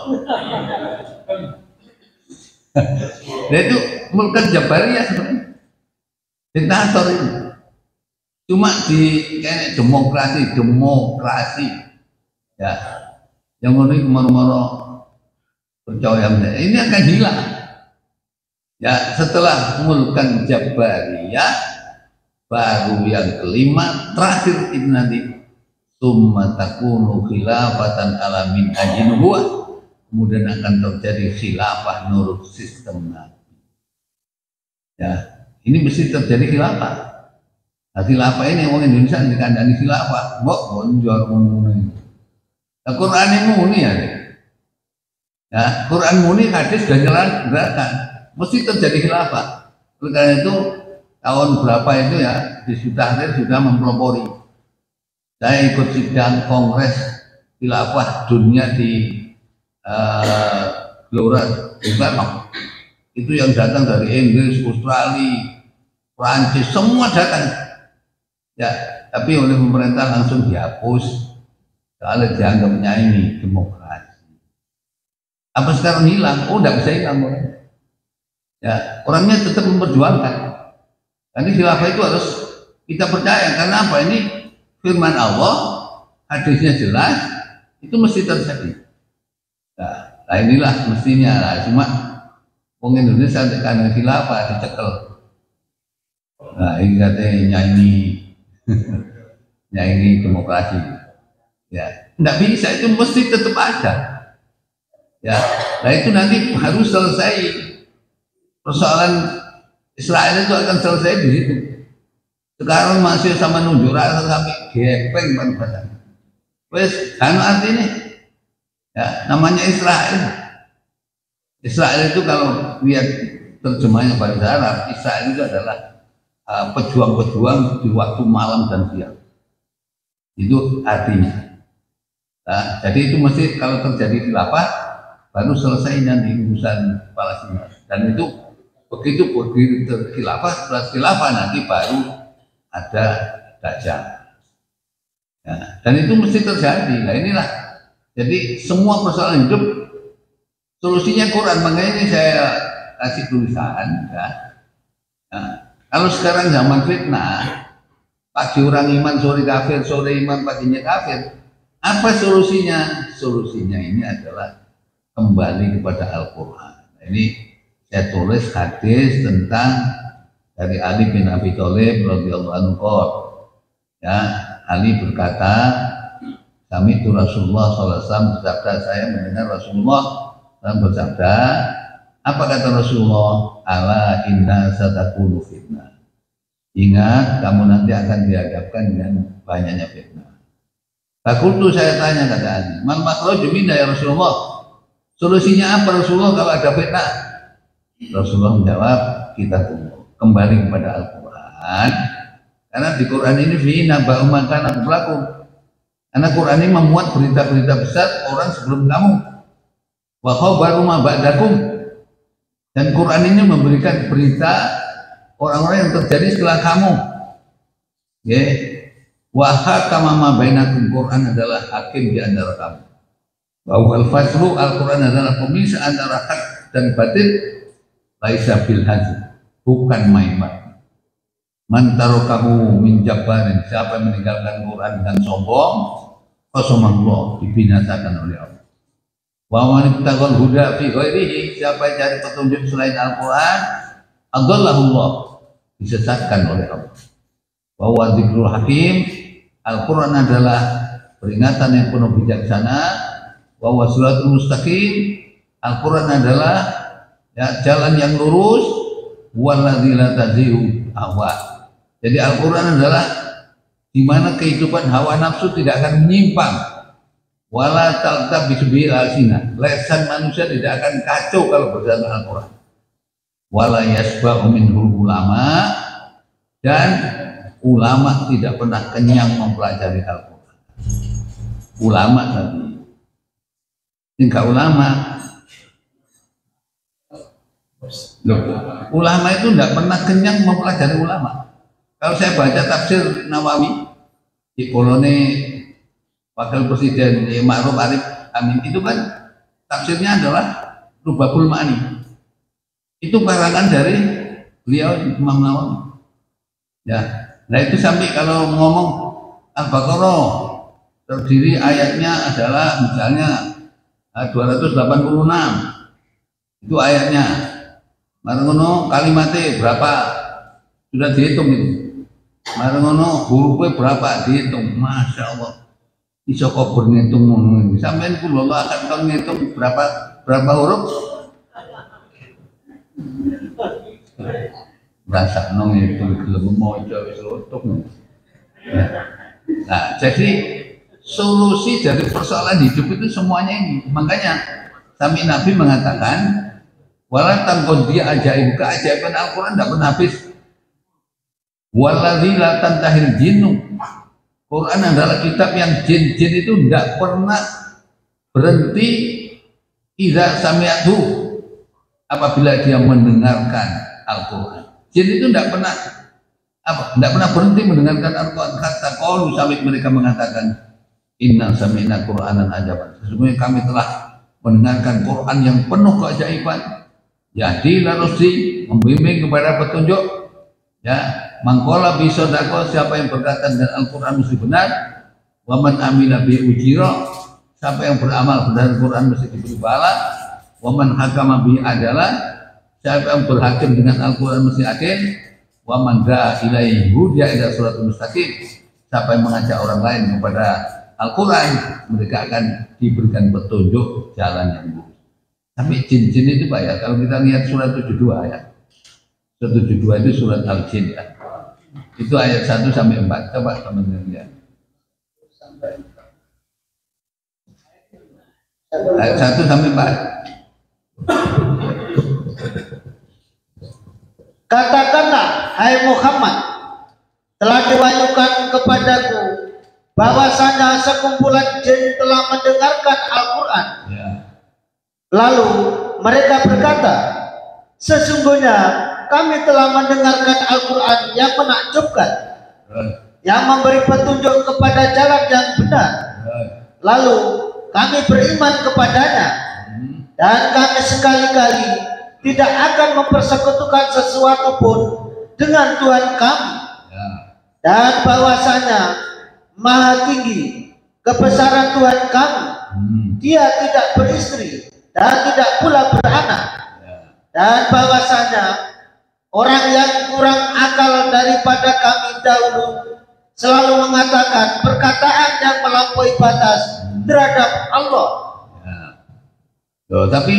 Nah itu mulkan jabariyah sebenarnya. Diktator ini. Cuma di kayak demokrasi. Ya. Yang ini kemana-mana percaya ini akan hilang. Ya, setelah mulkan jabariyah baru yang kelima terakhir itu nanti summa takunu khilafatan ala minhajin nubuwah, kemudian akan terjadi khilafah nurut sistem Nabi. Ya, ini mesti terjadi khilafah. Nah, khilafah ini orang Indonesia dikandani khilafah, bonjol ngono. Nah, Quran ini muni ya. Ya, Quran muni hadis dan gerakan mesti terjadi khilafah. Oleh karena itu tahun berapa itu ya, di Tahrir sudah mempelopori. Saya ikut sidang kongres khilafah dunia di Gelora Bung Karno. Itu yang datang dari Inggris, Australia, Prancis, semua datang. Ya, tapi oleh pemerintah langsung dihapus. Soalnya dianggapnya ini demokrasi. Apa sekarang hilang? Oh, tidak bisa hilang orang. Ya, orangnya tetap memperjuangkan. Jadi khilafah itu harus kita percaya karena apa? Ini firman Allah, hadisnya jelas, itu mesti terjadi. Nah inilah mestinya lah. Cuma orang Indonesia karena khilafah dicekel. Nah ini katanya nyanyi nyanyi demokrasi. Ya, tidak bisa, itu mesti tetap ada. Ya, nah itu nanti harus selesai persoalan Israel itu akan selesai di situ. Sekarang masih sama nunjuk rasa sampai gepeng ban-ban. Wes, anu artinya ya, namanya Israel. Israel itu kalau lihat terjemahnya bahasa Arab, Israel itu adalah pejuang-pejuang di waktu malam dan siang. Itu artinya. Nah, jadi itu mesti kalau terjadi khilafah baru selesai nanti urusan Palestina. Dan itu begitu khilafah, setelah khilafah nanti baru ada Dajjal. Ya, dan itu mesti terjadi. Nah inilah. Jadi semua persoalan hidup solusinya Quran. Makanya ini saya kasih tulisan. Ya. Nah, kalau sekarang zaman fitnah, pagi orang iman, sore kafir, sore iman, paginya kafir. Apa solusinya? Solusinya ini adalah kembali kepada Al-Quran. Nah, ini saya tulis hadis tentang dari Ali bin Abi Thalib radhiyallahu anhu. Ya, Ali berkata, kami itu Rasulullah SAW bersabda, saya mendengar Rasulullah SAW bersabda, apa kata Rasulullah? Ala inna satakunu fitnah. Ingat, kamu nanti akan dihadapkan dengan banyaknya fitnah. Fakultu, saya tanya kata Ali, mal makhraju minna ya Rasulullah? Solusinya apa Rasulullah kalau ada fitnah? Rasulullah menjawab, kita tunggu, kembali kepada Al-Quran. Karena di Quran ini fi'ina ba'umakan aku pelaku. Karena Quran ini memuat berita-berita besar orang sebelum kamu. Wa khabaru ma ba'dakum. Dan Quran ini memberikan berita orang-orang yang terjadi setelah kamu. Ya. Wa hakama ma bainakum, Quran adalah hakim di antara kamu. Wa wal faslu, Al-Quran adalah pemisah antara hak dan batil. Laisa bil hazl, bukan main-main. Man tarokahu min jabbarin, siapa yang meninggalkan Quran dengan sombong, qasamallah, dibinasakan oleh Allah. Wa man ibtaghal huda fi ghairihi, siapa yang cari petunjuk selain Al-Quran, adallahullah, disesatkan oleh Allah. Wa huwa dzikrul hakim, Al-Quran adalah peringatan yang penuh bijaksana. Wa huwa siratul mustaqim, Al-Quran adalah ya, jalan yang lurus. Walladzi la tazihu hawa. Jadi Al-Quran adalah di mana kehidupan hawa nafsu tidak akan menyimpang. Wala taltab bisbil alsina. Lesan manusia tidak akan kacau kalau berdasarkan Al-Quran. Wala yasba'u minhul ulama, dan ulama tidak pernah kenyang mempelajari Al-Quran. Ulama tadi. Tingkat ulama. Loh, ulama itu tidak pernah kenyang mempelajari ulama. Kalau saya baca tafsir Nawawi di koloni Wakil Presiden Ma'ruf Arif Amin, itu kan tafsirnya adalah Lubabul Ma'ani. Itu karangan dari beliau Imam Nawawi. Ya, nah itu sampai kalau ngomong Al-Baqarah terdiri ayatnya adalah misalnya 286. Itu ayatnya. Marengono kalimatnya berapa? Sudah dihitung itu. Marengono hurufnya berapa? Dihitung. Masya Allah. Iso kok berhitung ngono iki. Sampeyan kula akan kon ngitung berapa huruf? Rasa nong itu gelem maca wis lutuk. Nah, jadi solusi dari persoalan hidup itu semuanya ini. Makanya sampai Nabi mengatakan, wala tangkon dia ajaib, keajaiban Al-Quran tidak pernah habis. Waladzi la tantahil jinnu, Quran adalah kitab yang jin-jin itu tidak pernah berhenti idza sami'atu apabila dia mendengarkan Al-Quran. Jin itu tidak pernah berhenti mendengarkan Al-Quran. Kata qalu sampai mereka mengatakan inna sami'na Qur'anan ajaban. Sesungguhnya kami telah mendengarkan Quran yang penuh keajaiban. Yahdi larusdi, membimbing kepada petunjuk. Ya, mangkola bisodako, siapa yang berkata dan Al-Quran mesti benar. Waman amila bi ujira, siapa yang beramal benar Al-Quran mesti diberi pahala. Waman hakama bi adalah, siapa yang berhakim dengan Al-Quran mesti adil. Waman da'a ilaihi hudiya ila siratal mustaqim, siapa yang mengajak orang lain kepada Al-Quran, mereka akan diberikan petunjuk jalan yang lurus. Tapi jin-jin itu Pak ya, kalau kita lihat surat 72 ya, surat 72 itu surat Al-Jin ya, itu ayat 1 sampai 4. Coba teman-teman lihat ayat 1 sampai 4. Katakanlah, hai Muhammad, telah diwahyukan kepadaku bahwasanya sekumpulan jin telah mendengarkan Al-Quran. Ya. Lalu mereka berkata, sesungguhnya kami telah mendengarkan Al-Quran yang menakjubkan, yang memberi petunjuk kepada jalan yang benar. Lalu kami beriman kepadanya, dan kami sekali-kali tidak akan mempersekutukan sesuatu pun dengan Tuhan kami. Dan bahwasanya Maha tinggi kebesaran Tuhan kami, Dia tidak beristri dan tidak pula beranak, dan bahwasanya orang yang kurang akal daripada kami dahulu selalu mengatakan perkataan yang melampaui batas terhadap Allah. Loh, tapi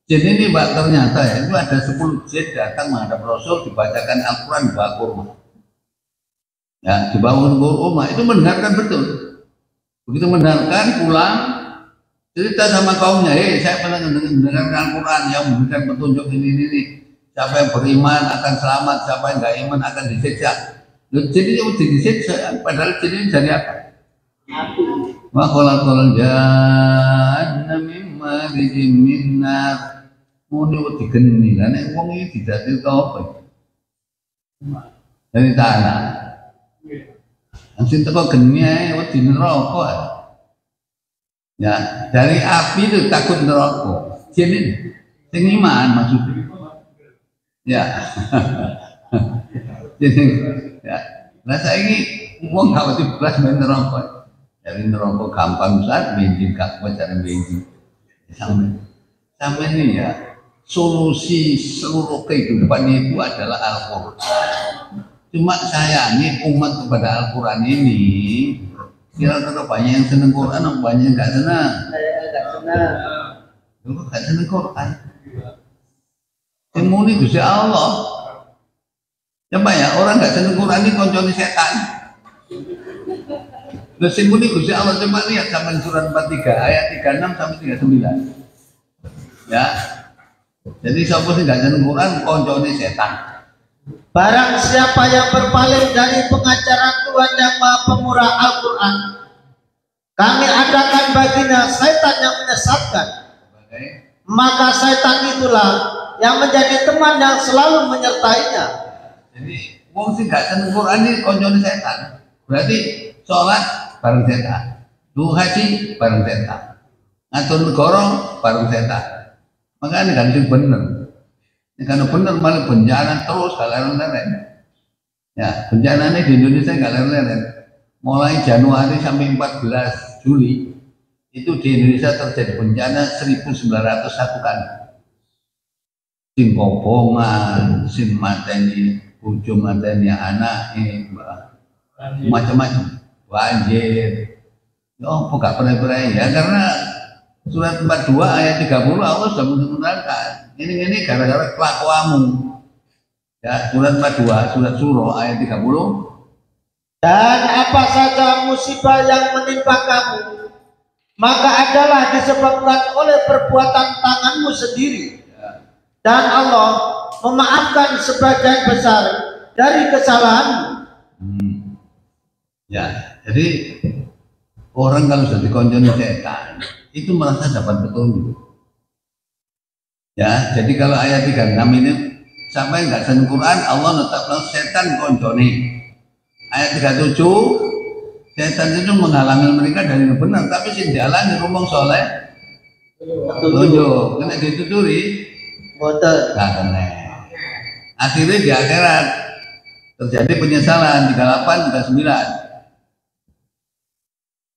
jin ini Pak, ternyata ya, itu ada 10 jin datang menghadap Rasul, dibacakan Al-Quran di bawah kurma. Ya, di bawah kurma itu mendengarkan betul. Begitu mendengarkan, pulang cerita sama kaumnya, saya pernah mendengarkan Al-Quran yang memberikan petunjuk ini. Siapa yang beriman akan selamat, siapa yang nggak iman akan disiksa. Jadi itu disiksa, padahal jin ini jadi apa? Wa khalaqal janna mimma rijim minnar. Muni digeni lan nek wong iki didadi apa? Dari tanah. Anjing teko geni ae wedi neraka. Ya, dari api itu takut neraka. Jin ini sing iman maksudnya. Ya. Jadi ya, nah saiki wong gak wedi blas men neraka. Dari neraka gampang saat bensin gak kuat cara bensin. Sampai ini ya, solusi seluruh kehidupan itu adalah Al-Quran. Cuma sayangnya umat kepada Al-Quran ini kira-kira banyak yang seneng Quran atau banyak yang gak senang? Lu gak seneng Quran? Yang muni Gusti Allah. Coba ya, orang gak seneng Quran ini koncone setan. Lah sing muni Gusti Allah, coba lihat sampai surat 43 ayat 36 sampai 39. Ya. Jadi siapa sih gak seneng Quran koncone setan. Barang siapa yang berpaling dari pengajaran Tuhan yang Maha Pemurah Al-Quran, kami adakan baginya setan yang menyesatkan. Maka setan itulah yang menjadi teman yang selalu menyertainya. Jadi wong sing gak seneng Quran ini koncone setan. Berarti sholat bareng setan, haji bareng setan, ngatur negara bareng setan. Makanya kan sing bener. Karena bener malah bencana terus gak leren-leren. Ya, bencananya di Indonesia gak leren-leren. Mulai Januari sampai 14 Juli itu di Indonesia terjadi bencana 1901 kali. Sing kobongan, sing mateni bojo, mateni anak, macam-macam, banjir. Oh, gak pernah ya, karena surat 42 ayat 30 Allah sudah menerangkan. Ini gara-gara kelakuanmu. Ya, surat 42, surat Surah ayat 30. Dan apa saja musibah yang menimpa kamu, maka adalah disebabkan oleh perbuatan tanganmu sendiri. Dan Allah memaafkan sebagian besar dari kesalahanmu. Ya, jadi orang kalau sudah dikonconi setan itu merasa dapat petunjuk. Ya, jadi kalau ayat 36 ini sampai nggak seneng Quran, Allah tetaplah setan konconi. Ayat 37, setan itu menghalangi mereka dari yang benar, tapi sing dihalangi ngomong soleh petunjuk, kena dituturi boten nggak kena. Akhirnya di akhirat terjadi penyesalan 38 39.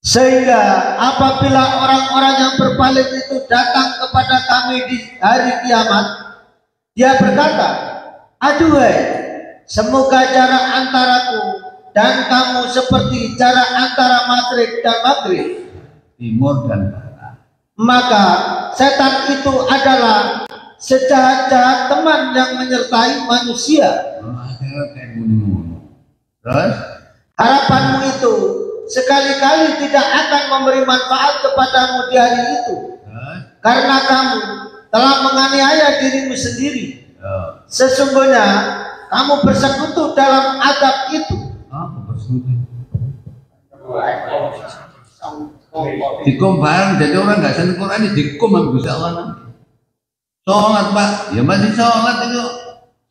Sehingga apabila orang-orang yang berpaling itu datang kepada kami di hari kiamat, dia berkata, aduhai, semoga jarak antaraku dan kamu seperti jarak antara maghrib dan maghrib, timur dan barat. Maka setan itu adalah sejahat-jahat teman yang menyertai manusia. Terus harapanmu itu sekali-kali tidak akan memberi manfaat kepadamu di hari itu, karena kamu telah menganiaya dirimu sendiri. Sesungguhnya kamu bersekutu dalam adab itu. Dikum bareng, jadi orang nggak seneng Quran dikum sama Allah nanti. Sholat Pak, ya masih sholat itu,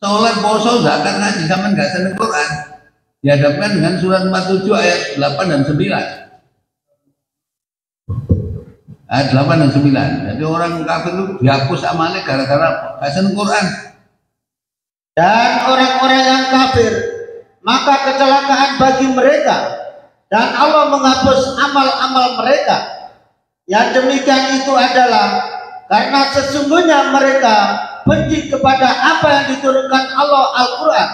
sholat poso zakat ngaji sama nggak seneng Quran. Dihadapkan dengan surat 47 ayat 8 dan 9. Ayat 8 dan 9. Jadi orang kafir itu dihapus amalnya gara-gara nggak seneng Quran. Dan orang-orang yang kafir, maka kecelakaan bagi mereka, dan Allah menghapus amal-amal mereka. Yang demikian itu adalah karena sesungguhnya mereka benci kepada apa yang diturunkan Allah Al-Quran.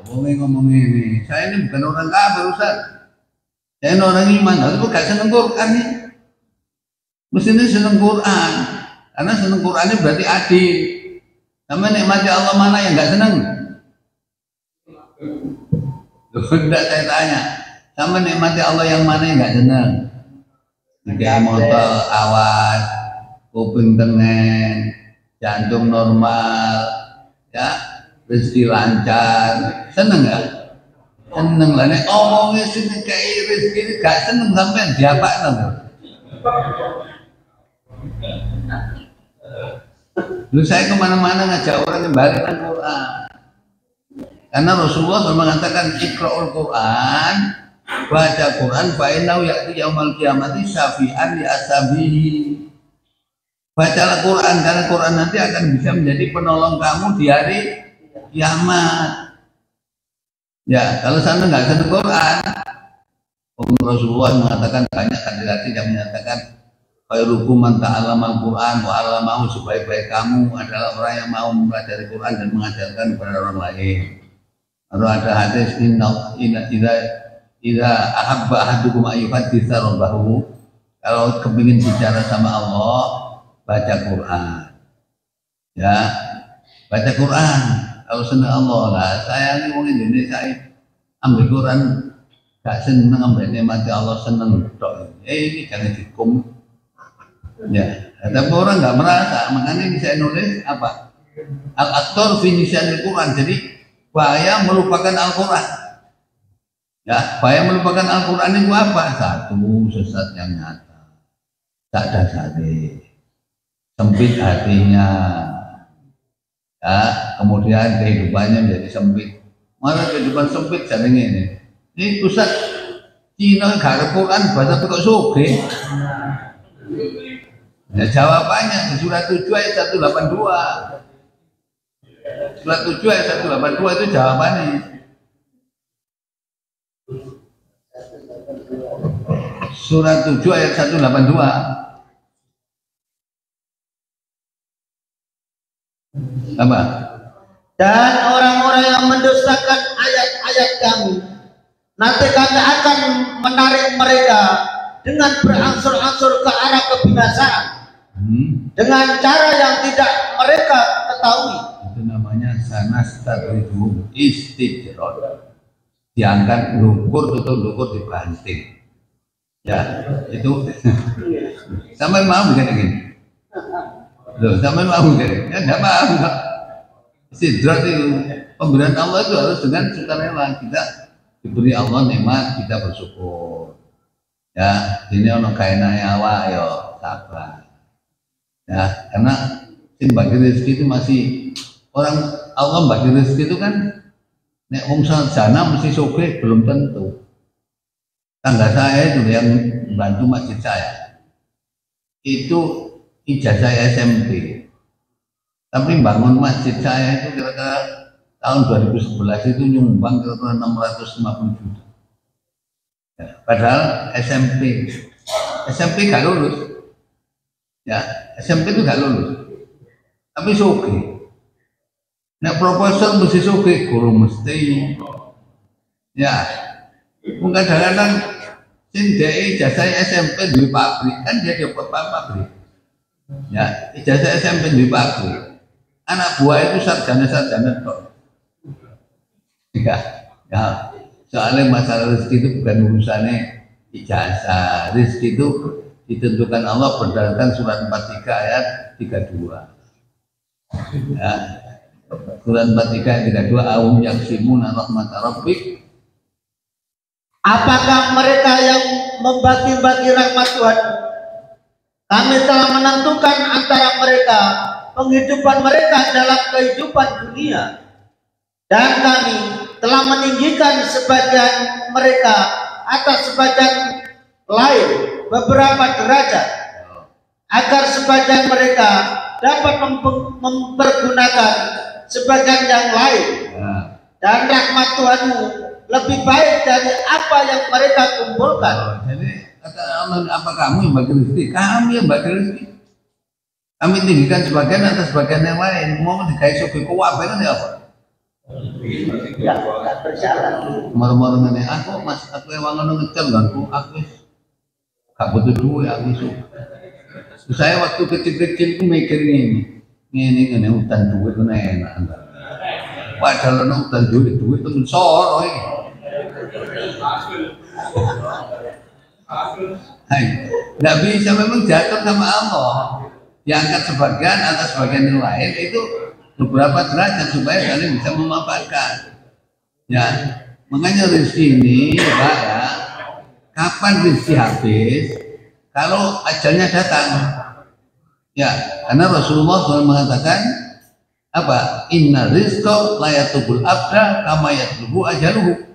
Ngomong ini, saya ini bukan orang kafir Ustaz. Saya ini orang iman, tapi gak seneng Quran nih. Mestinya seneng Quran, karena seneng Quran ini berarti adil. Sama nikmati Allah mana yang gak seneng? Tidak, saya tanya. Sama nikmati Allah yang mana yang gak seneng? Tiga motor awas, kuping tengen, jantung normal, ya, rezeki lancar, seneng gak? Seneng lah. Nek omongnya sini kayak rezeki gak seneng sampai diapa nang? Dulu saya kemana-mana ngajak orang yang balik Al-Quran, karena Rasulullah SAW mengatakan ikra'ul Quran, baca Quran, fa'innahu ya'ti yaumal qiyamati syafi'an li ashabihi. Bacalah Quran, karena Quran nanti akan bisa menjadi penolong kamu di hari kiamat. Ya, kalau sana nggak seneng Quran, Rasulullah mengatakan banyak kandidat yang menyatakan khairukum man ta'allama al-Quran wa 'allamahu, sebaik-baik kamu adalah orang yang mau mempelajari Quran dan mengajarkan kepada orang lain. Lalu ada hadis idza ahabba ahadukum ayyuhadditsa rabbahu, kalau kepingin bicara sama Allah baca Quran. Ya, baca Quran. Kalau senang Allah lah, saya ini orang Indonesia ambil Quran gak seneng, ambil nikmati Allah seneng tok. Ini jangan dikum. Ya, tapi orang nggak merasa, makanya ini saya nulis apa? Al-aktor finisyan Al-Quran. Jadi bahaya melupakan Al-Quran. Ya, bahaya melupakan Al-Quran itu apa? Satu, sesat yang nyata, tak dasari, sempit hatinya, ya, kemudian kehidupannya menjadi sempit. Malah kehidupan sempit jadi ini. Ini pusat Cina gak ada Quran, bahasa kok soge. Ya, jawabannya di surat 7 ayat 182. Surat 7 ayat 182 itu jawabannya. Surat 7 ayat 182. Apa? Dan orang-orang yang mendustakan ayat-ayat kami, nanti kami akan menarik mereka dengan berangsur-angsur ke arah kebinasaan, dengan cara yang tidak mereka ketahui. Itu namanya sanastadrijuhum istidroj. Diangkat lukur, tutup lukur, dibanting. Ya, itu sampai mau begini gini. Loh, sampai mau begini? Ya enggak mau. Istidroj itu pemberian Allah itu harus dengan sukarela. Kita diberi Allah nikmat kita bersyukur. Ya, ini ono kaenake awak yo sabar. Ya, karena sing bagi rezeki itu masih orang Allah bagi rezeki itu kan nek wong sarjana mesti sugih belum tentu. Tangga saya itu yang membantu masjid saya itu ijazah SMP, tapi bangun masjid saya itu kira-kira tahun 2011 itu nyumbang kira-kira 650 juta. Ya, padahal SMP gak lulus, ya SMP itu gak lulus, tapi sugih. Nek proposal mesti sugih, guru mesti, ya. Mungkin kadang-kadang sing dhek ijazah SMP duwe pabrik kan dia dapat pabrik. Ya, ijazah SMP duwe pabrik. Anak buah itu sarjana-sarjana kok. Ya, soalnya masalah rezeki itu bukan urusannya ijazah. Rezeki itu ditentukan Allah berdasarkan surat 43 ayat 32. Ya, surat 43 ayat 32 awum yaksimuna rahmat rabbik. Apakah mereka yang membagi-bagi rahmat Tuhan? Kami telah menentukan antara mereka penghidupan mereka dalam kehidupan dunia, dan kami telah meninggikan sebagian mereka atas sebagian lain beberapa derajat, agar sebagian mereka dapat mempergunakan sebagian yang lain. Dan rahmat Tuhanmu lebih baik dari apa yang mereka kumpulkan. Jadi kata Allah, apa kamu yang bagi rezeki? Kami yang bagi rezeki. Kami tinggikan sebagian atas sebagian yang lain. Mau dikasih sugih kuwabe kan ya apa? Ya, tidak berjalan. Moro-moro ngene, aku Mas, aku emang ngono ngecel ganku, aku gak butuh duit, aku suka. Saya waktu kecil-kecil ku mikir ngene utang duit ku enak. Padahal ana utang duit itu soro iki. Hai, nggak bisa memang jatuh sama Allah. Diangkat sebagian atas sebagian yang lain itu beberapa derajat supaya kalian bisa memanfaatkan. Ya, makanya rezeki ini, Pak ya, kapan rezeki habis? Kalau ajalnya datang. Ya, karena Rasulullah SAW mengatakan apa? Inna rizqa la yatubul abda kama yatlubu ajaluhu.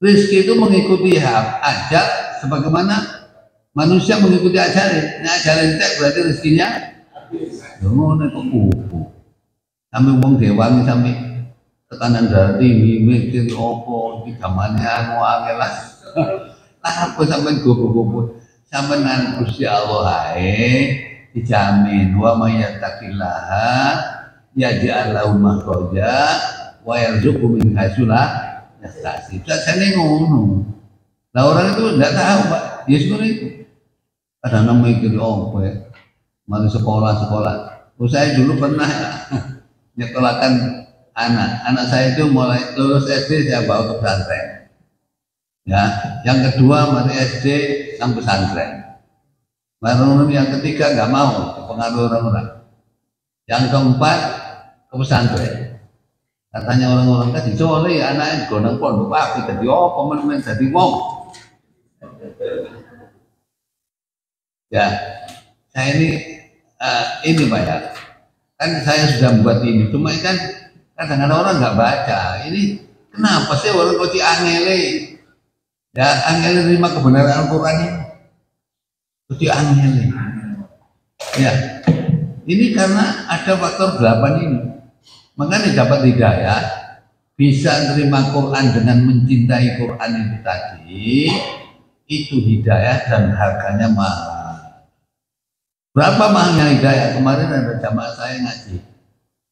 Rizki itu mengikuti ajal sebagaimana manusia mengikuti ajalin. Nah ajalin itu berarti rezekinya ngono kok kuku. Sampai wong dewangi sampai tekanan darah tinggi mikir opo iki gamane anu angel lah. Lah aku sampai gopo-gopo sampai nang Gusti Allah ae dijamin wa may yattaqillaha yaj'al lahu makhraja wa yarzuqhu min haitsu la yahtasib. Rasane ngono. Lah orang itu enggak tahu, Pak. Ya seperti itu. Kadang mikir opo ya. Mari sekolah. Saya dulu pernah nyekolahkan anak saya itu mulai lulus SD saya bawa ke pesantren. Ya, yang kedua masih SD sampai pesantren. Baru yang ketiga nggak mau dipengaruhi orang-orang. Yang keempat ke pesantren. Katanya orang-orang tadi soalnya anaknya gonang pondok api tadi men jadi wong. Ya, saya ini Pak ya. Kan saya sudah membuat ini, cuma kan kadang-kadang orang nggak baca. Ini kenapa sih orang kok angele? Ya angele terima kebenaran Al-Quran ini. Kok angele? Ya, ini karena ada faktor 8 ini. Makanya dapat hidayah, bisa menerima Quran dengan mencintai Quran itu tadi, itu hidayah dan harganya mahal. Berapa mahalnya hidayah? Kemarin ada jamaah saya ngaji.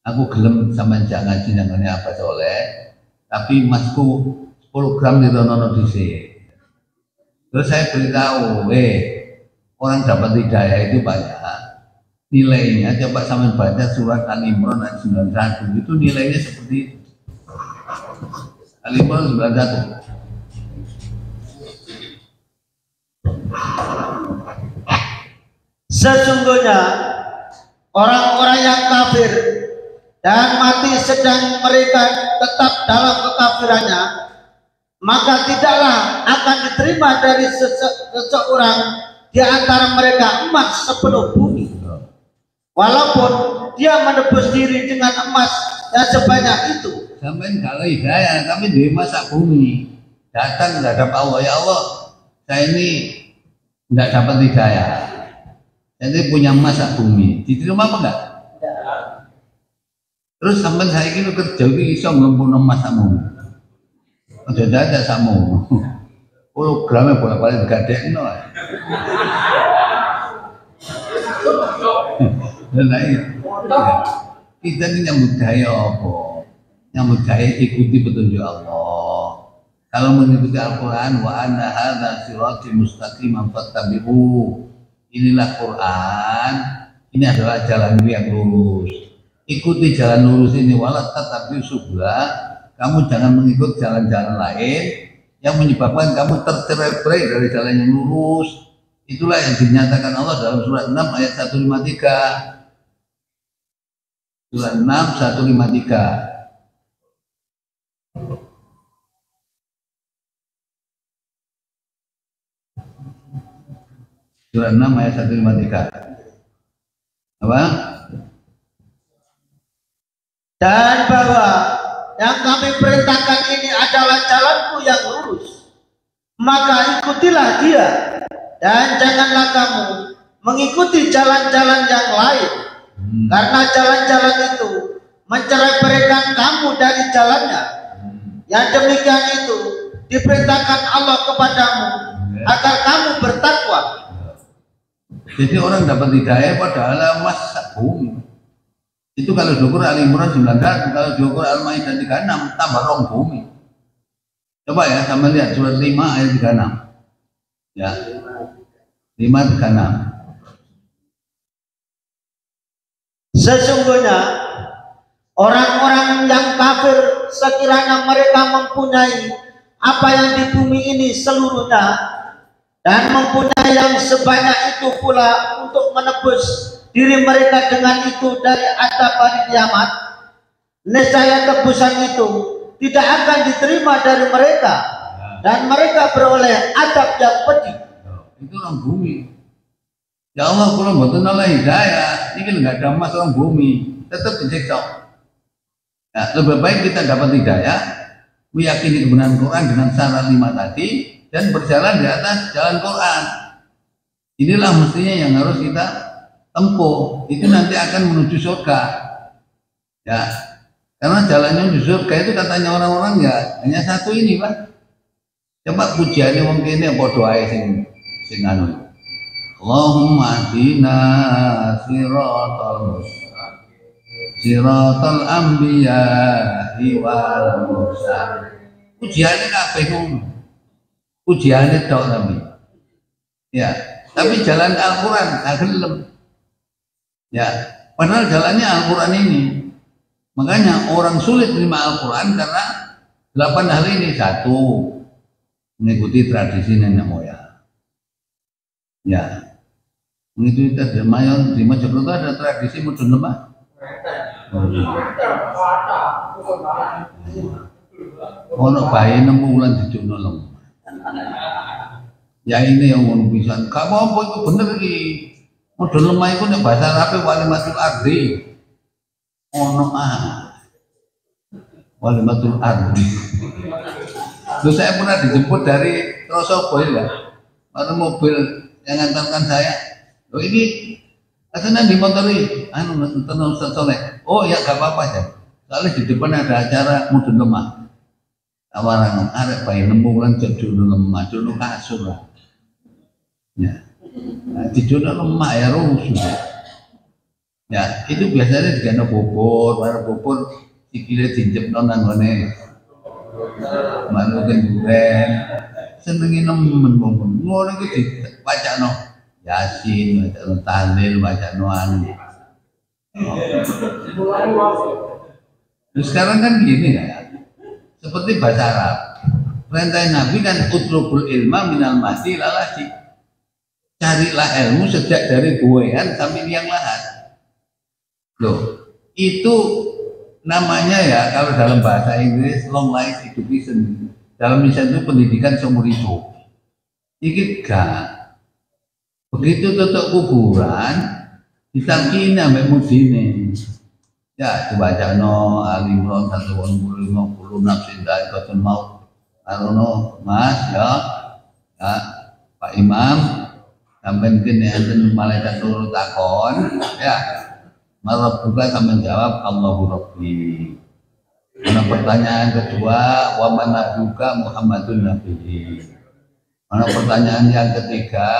Aku gelem sama ngaji namanya apa soleh, tapi masku 10 gram di nono dhisik. Terus saya beritahu, orang dapat hidayah itu banyak. Nilainya coba sampai baca surat Al-Imran ayat 91 itu nilainya seperti itu. Al-Imran 91. Sesungguhnya orang-orang yang kafir dan mati sedang mereka tetap dalam kekafirannya, maka tidaklah akan diterima dari seseorang di antara mereka emas sepenuh bumi, walaupun dia menebus diri dengan emas yang sebanyak itu. Sampai kalau hidayah, kami di masa bumi datang menghadap Allah, ya Allah, saya ini tidak dapat hidayah, saya ini punya masa bumi, diterima apa enggak? Terus sampai saya ini kerja ini bisa ngelempun masamu, udah ada samu, programnya bolak-balik gadek no. Dan lain, kita ini nyambut gaya apa? Nyambut gaya ikuti petunjuk Allah. Kalau mengikuti Al-Quran, wa anna hadza sirati mustaqiman fattabi'u. Inilah Quran, ini adalah jalan yang lurus. Ikuti jalan lurus ini, wala tatabi'u subula. Kamu jangan mengikut jalan-jalan lain yang menyebabkan kamu tercerai-berai dari jalan yang lurus. Itulah yang dinyatakan Allah dalam surat 6 ayat 153. Surat 6 153. Surat 6 ayat 153. Apa? Dan bahwa yang kami perintahkan ini adalah jalanku yang lurus, maka ikutilah dia, dan janganlah kamu mengikuti jalan-jalan yang lain, karena jalan-jalan itu mencerai-beraikan kamu dari jalannya. Yang demikian itu diperintahkan Allah kepadamu agar kamu bertakwa. Jadi orang dapat hidayah padahal masa bumi. Itu kalau diukur Al-Imran 19, kalau diukur Al-Maidah 36 tambah rong bumi. Coba ya sama lihat surat 5 ayat 36. Ya. 5:36. Sesungguhnya orang-orang yang kafir sekiranya mereka mempunyai apa yang di bumi ini seluruhnya dan mempunyai yang sebanyak itu pula untuk menebus diri mereka dengan itu dari azab hari kiamat, nescaya tebusan itu tidak akan diterima dari mereka dan mereka beroleh azab yang pedih. Itu orang bumi. Ya Allah, kalau mboten oleh hidayah, ini nggak ada mas orang bumi, tetap disiksa. Ya, lebih baik kita dapat hidayah, meyakini kebenaran Quran dengan syarat 5 tadi, dan berjalan di atas jalan Quran. Inilah mestinya yang harus kita tempuh. Itu nanti akan menuju surga. Ya, karena jalannya menuju surga itu katanya orang-orang ya hanya satu ini, Pak. Coba pujiannya wong kene apa doae sing anu. Allahumma hdina siratal anbiya'i wal mursalin. Pujiannya kabeh ngono. Pujiannya tok tapi. Ya, tapi jalan Al-Qur'an gelem. Ya, padahal jalannya Al-Qur'an ini. Makanya orang sulit menerima Al-Qur'an karena 8 hal ini. 1, mengikuti tradisi nenek moyang. Ya. Mengikuti tradisi mayon di Mojokerto ada tradisi mudun lemah. Ono bayi 6 bulan dijukno lemah. Ya ini yang ngono pisan. Gak apa-apa itu bener iki. Mudun lemah iku nek bahasa Arab walimatul ardi. Ono walimatul ardi. Loh, saya pernah dijemput dari Trosobo ya. Ada mobil yang ngantarkan saya. Loh ini katanya di motori anu nonton Ustaz Soleh. Oh ya gak apa-apa ya. Soalnya di depan ada acara mudun lemah. Awaran arek bayi 6 bulan jodoh lemah, jodoh kasur lah. Ya. Nah, di jodoh lemah ya rusuh. Ya, itu biasanya digana bobor, warna bobor sikile dijepno nang ngene. Manuten duren. Senengi nemen wong. Ngono iki dipacakno Yasin, bacakno tahlil, bacakno anu. Terus sekarang kan gini ya. Seperti bahasa Arab, perintah Nabi kan utlubul ilma minal mahdi lalasi. Carilah ilmu sejak dari buayan sampai liang lahat. Loh, itu namanya ya kalau dalam bahasa Inggris long life education. dalam Islam itu pendidikan seumur hidup. Iki gak. Begitu tutup kuburan, ditamkini ambek mudine. Ya dibaca no Al-Imran 150 nafsin dari kotun maut. Arono Mas ya, ya Pak Imam, sampai kini enten malaikat turun takon, ya. Malah buka sampai jawab Allahu Rabbi. Mana pertanyaan kedua, wa mana juga Muhammadun Nabi. Mana pertanyaan yang ketiga,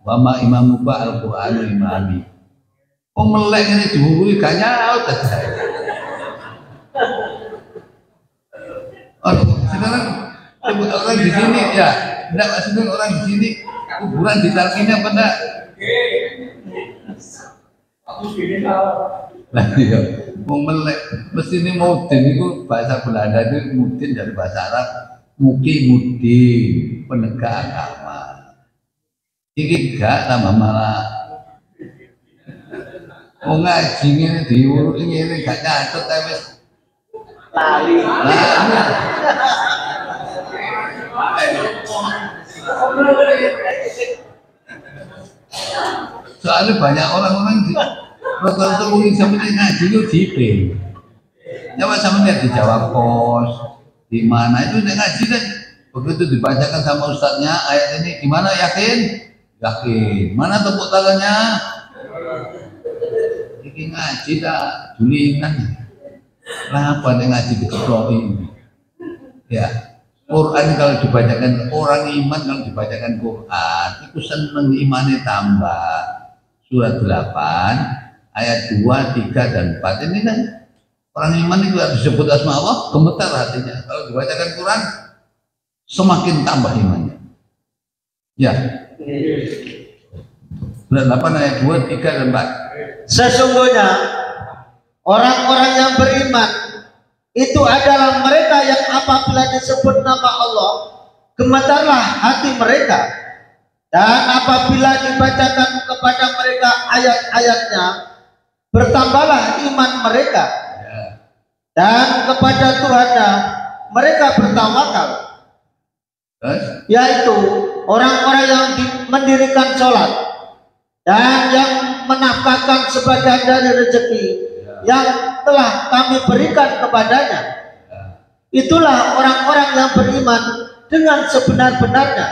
wa ma imamuka Al-Qur'anul imami. Oh melek ini dihului gak nyaut aja. Oh, sekarang orang di sini ya, tidak maksudnya orang di sini kuburan ditalkini apa enggak? Aku gini salah. Lah iya, mau melek, mesti ini mudin itu bahasa Belanda itu mudin dari bahasa Arab, mudin, penegak agama. Iki gak tambah malah. Oh ngaji ini diurut ini gak nyatut tapi lali. Soalnya banyak orang-orang di rata-rata mungkin sampai ngaji itu diping. Coba sama lihat di Jawa Pos, di mana itu ngaji kan begitu dibacakan sama ustadznya ayat ini gimana yakin? Yakin. Mana tepuk tangannya? Ini ngaji tak julingan. Kenapa nih ngaji dikerokin? Ya, Quran kalau dibacakan orang iman kalau dibacakan Quran itu seneng imannya tambah. Surat 8 ayat 2, 3 dan 4 ini kan orang iman itu harus disebut asma Allah gemetar hatinya. Kalau dibacakan Quran semakin tambah imannya. Ya. Surat 8 ayat 2, 3 dan 4. Sesungguhnya orang-orang yang beriman itu adalah mereka yang apabila disebut nama Allah gemetarlah hati mereka, dan apabila dibacakan kepada mereka ayat-ayatnya bertambahlah iman mereka, dan kepada Tuhannya mereka bertawakal, yaitu orang-orang yang mendirikan sholat dan yang menafkahkan sebagian dari rezeki yang telah kami berikan kepadanya. Itulah orang-orang yang beriman dengan sebenar-benarnya.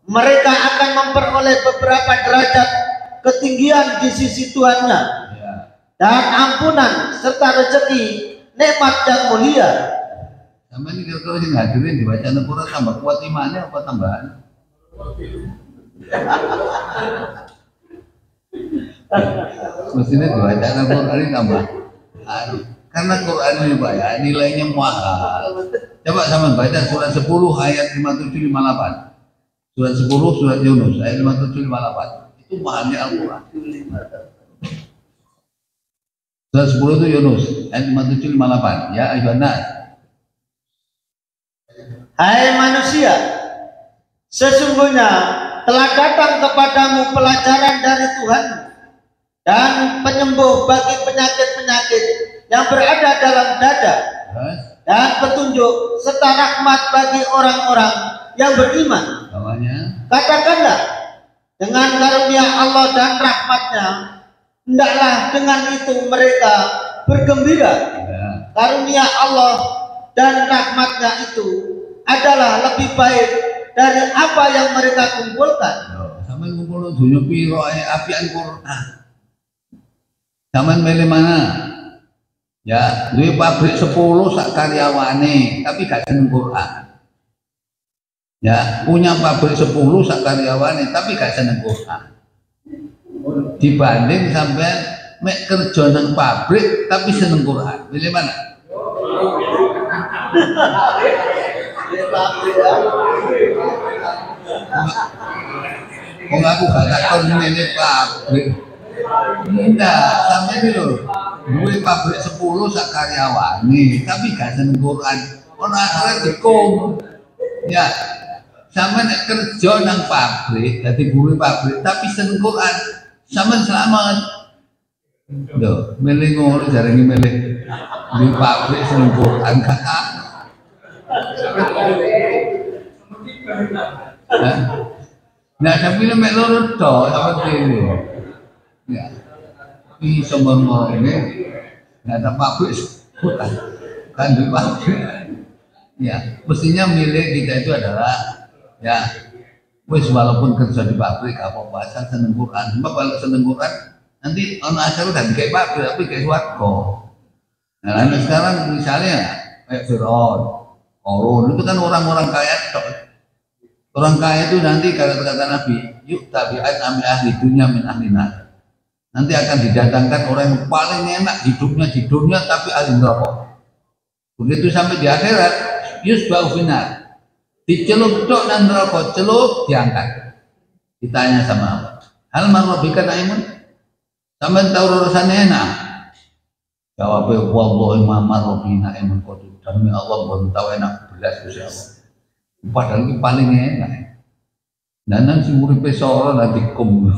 Mereka akan memperoleh beberapa derajat ketinggian di sisi Tuhannya dan ampunan serta rezeki nikmat yang mulia. Sama ini kalau hadirin dibaca Al-Quran tambah kuat imannya apa tambahan? Mestinya dibaca Al-Quran ini tambah. Karena Quran ini Pak ya nilainya mahal. Coba sama baca surat 10 ayat 57 58. Surat 10 surat Yunus ayat 57 58. Itu mahalnya Al-Quran. Surat 10 itu Yunus ayat 57 58. Ya ayuhan nas. Hai manusia, sesungguhnya telah datang kepadamu pelajaran dari Tuhan dan penyembuh bagi penyakit-penyakit yang berada dalam dada, dan petunjuk serta rahmat bagi orang-orang yang beriman. Katakanlah, dengan karunia Allah dan rahmatnya hendaklah dengan itu mereka bergembira. Karunia Allah dan rahmatnya itu adalah lebih baik dari apa yang mereka kumpulkan. Sampai kumpul dunia piro apian Quran. Zaman milih mana? Ya, duwe pabrik 10 sak karyawane, tapi gak seneng Quran. Ya, punya pabrik 10 sak karyawane, tapi gak seneng Quran. Dibanding sampai mek kerja nang pabrik tapi seneng Quran. Milih mana? Aku gak takon ini pabrik. Enggak, sampai ini loh. Duwe pabrik 10 sak karyawane, tapi gak seneng Quran. Ono akhirnya dikum. Ya, sampe nek kerja nang pabrik, dadi buruh pabrik, tapi seneng Quran, sampe selamat. Lho, milih ngono jarene milih di pabrik seneng Quran gak. Nah, tapi nek loro tok apa dhewe. Ya. Iso ngomong nggak ada pabrik hutan kan di pabrik. Ya, mestinya milik kita itu adalah ya wis walaupun kerja di pabrik apa-apa asal seneng Quran. Cuma kalau seneng Quran nanti ono asal udah kayak pabrik tapi kayak swarga. Nah, sekarang misalnya kayak Fir'aun, Korun itu kan orang-orang kaya tok. Orang kaya itu nanti kalau kata Nabi, yuk tabi'at amil ahli dunya min ahli nar. Nanti akan didatangkan orang yang paling enak hidupnya di dunia tapi ahli neraka. Begitu sampai di akhirat, yusba'u finar. Dicelup tok dan neraka, celup diangkat. Ditanya sama Allah, hal marrabika na'imun? Sampai tahu urusannya enak. Jawabnya, wallahi ma marrabina na'imun qadu. Demi Allah belum tahu enak belas Gusti Allah. Padahal itu paling enak. Dan nanti uripe soro nanti kum.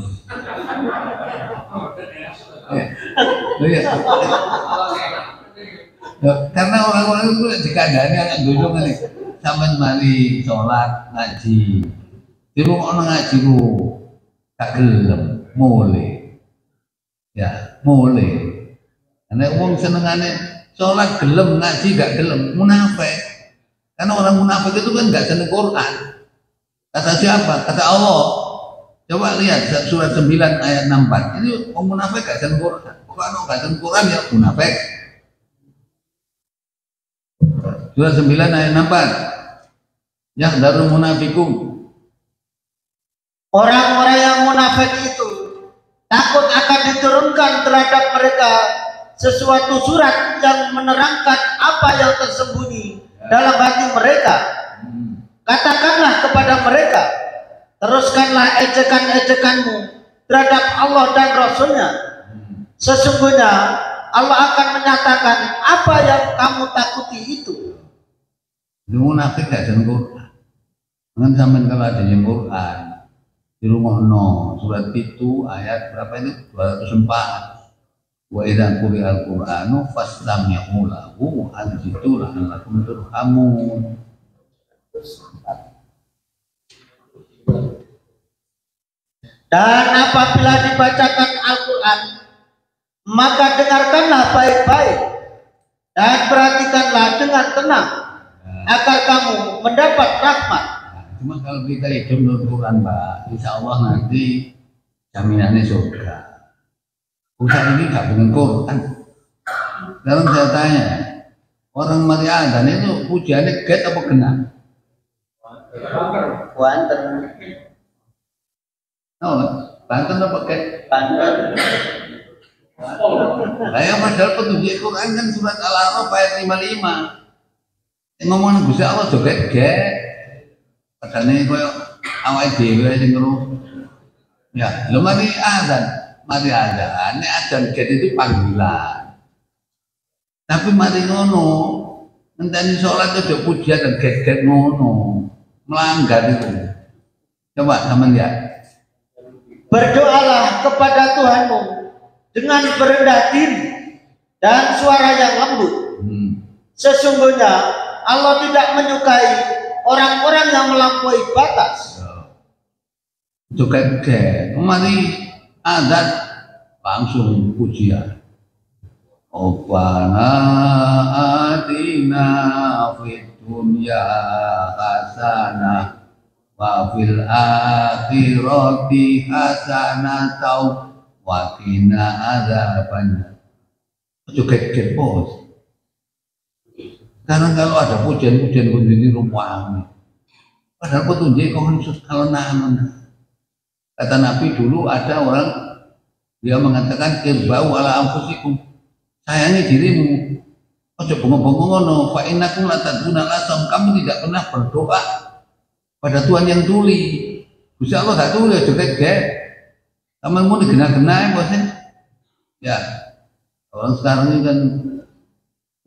Karena orang-orang itu dikandani anak gunung ini sampai mari sholat ngaji. Di rumah orang ngaji lu gak gelem, mulai. Ya, mulai. Karena umum senengane sholat gelem ngaji gak gelem, munafik. Karena orang munafik itu kan nggak seneng Quran. Kata siapa? Kata Allah. Coba lihat surat 9 ayat 64. Ini orang munafik nggak seneng Quran. Kalau nggak seneng Quran ya munafik. Surat 9 ayat 64. Ya darul munafikum. Orang-orang yang munafik itu takut akan diturunkan terhadap mereka sesuatu surat yang menerangkan apa yang tersembunyi dalam hati mereka. Katakanlah kepada mereka, teruskanlah ejekan-ejekanmu terhadap Allah dan Rasulnya. Sesungguhnya Allah akan menyatakan apa yang kamu takuti itu. Munafik gak seneng Quran. Kan sampean kalau ada yang Quran di rumah surat itu ayat berapa ini 204. Wa idza quri'al Qur'anu fastami'u lahu wa ansitu la'allakum turhamun. Dan apabila dibacakan Al-Qur'an, maka dengarkanlah baik-baik dan perhatikanlah dengan tenang agar kamu mendapat rahmat. Cuma kalau kita hidup menurut Quran, Mbak, insya Allah nanti jaminannya surga. Usaha ini gak dengan Quran. Sekarang saya tanya, orang mati adzan itu pujiannya get apa kena? Banten. Oh, Banten apa get? Banten. Saya padahal petunjuk Quran kan surat Al-A'raf ayat 55. Yang ngomong Gusti Allah joget get. Padahal koyo awake dhewe sing ngeru. Ya, lho mari adzan. Mari adzan, ini adzan get itu panggilan. Tapi mari ngono, ngenteni sholat itu pujian dan get ngono, melanggar itu. Coba teman lihat. Berdoalah kepada Tuhanmu dengan berendah diri dan suara yang lembut. Sesungguhnya Allah tidak menyukai orang-orang yang melampaui batas. Joget get, mari adzan langsung pujian. Rabbana atina fid dunya hasanah wa fil akhirati hasanah wa qina adzabannar. Joget-joget bos. Karena kalau ada pujian-pujian di rumah, padahal petunjuk kok kalau nahan. Kata Nabi dulu ada orang dia mengatakan irbau ala anfusikum, sayangi dirimu. Ojo bengong-bengong ngono, fa innakum la taduna lasam, kamu tidak pernah berdoa pada Tuhan yang tuli. Gusti Allah gak tuli aja gek. Kamu mau digena-gena bosnya. Ya. Orang sekarang ini kan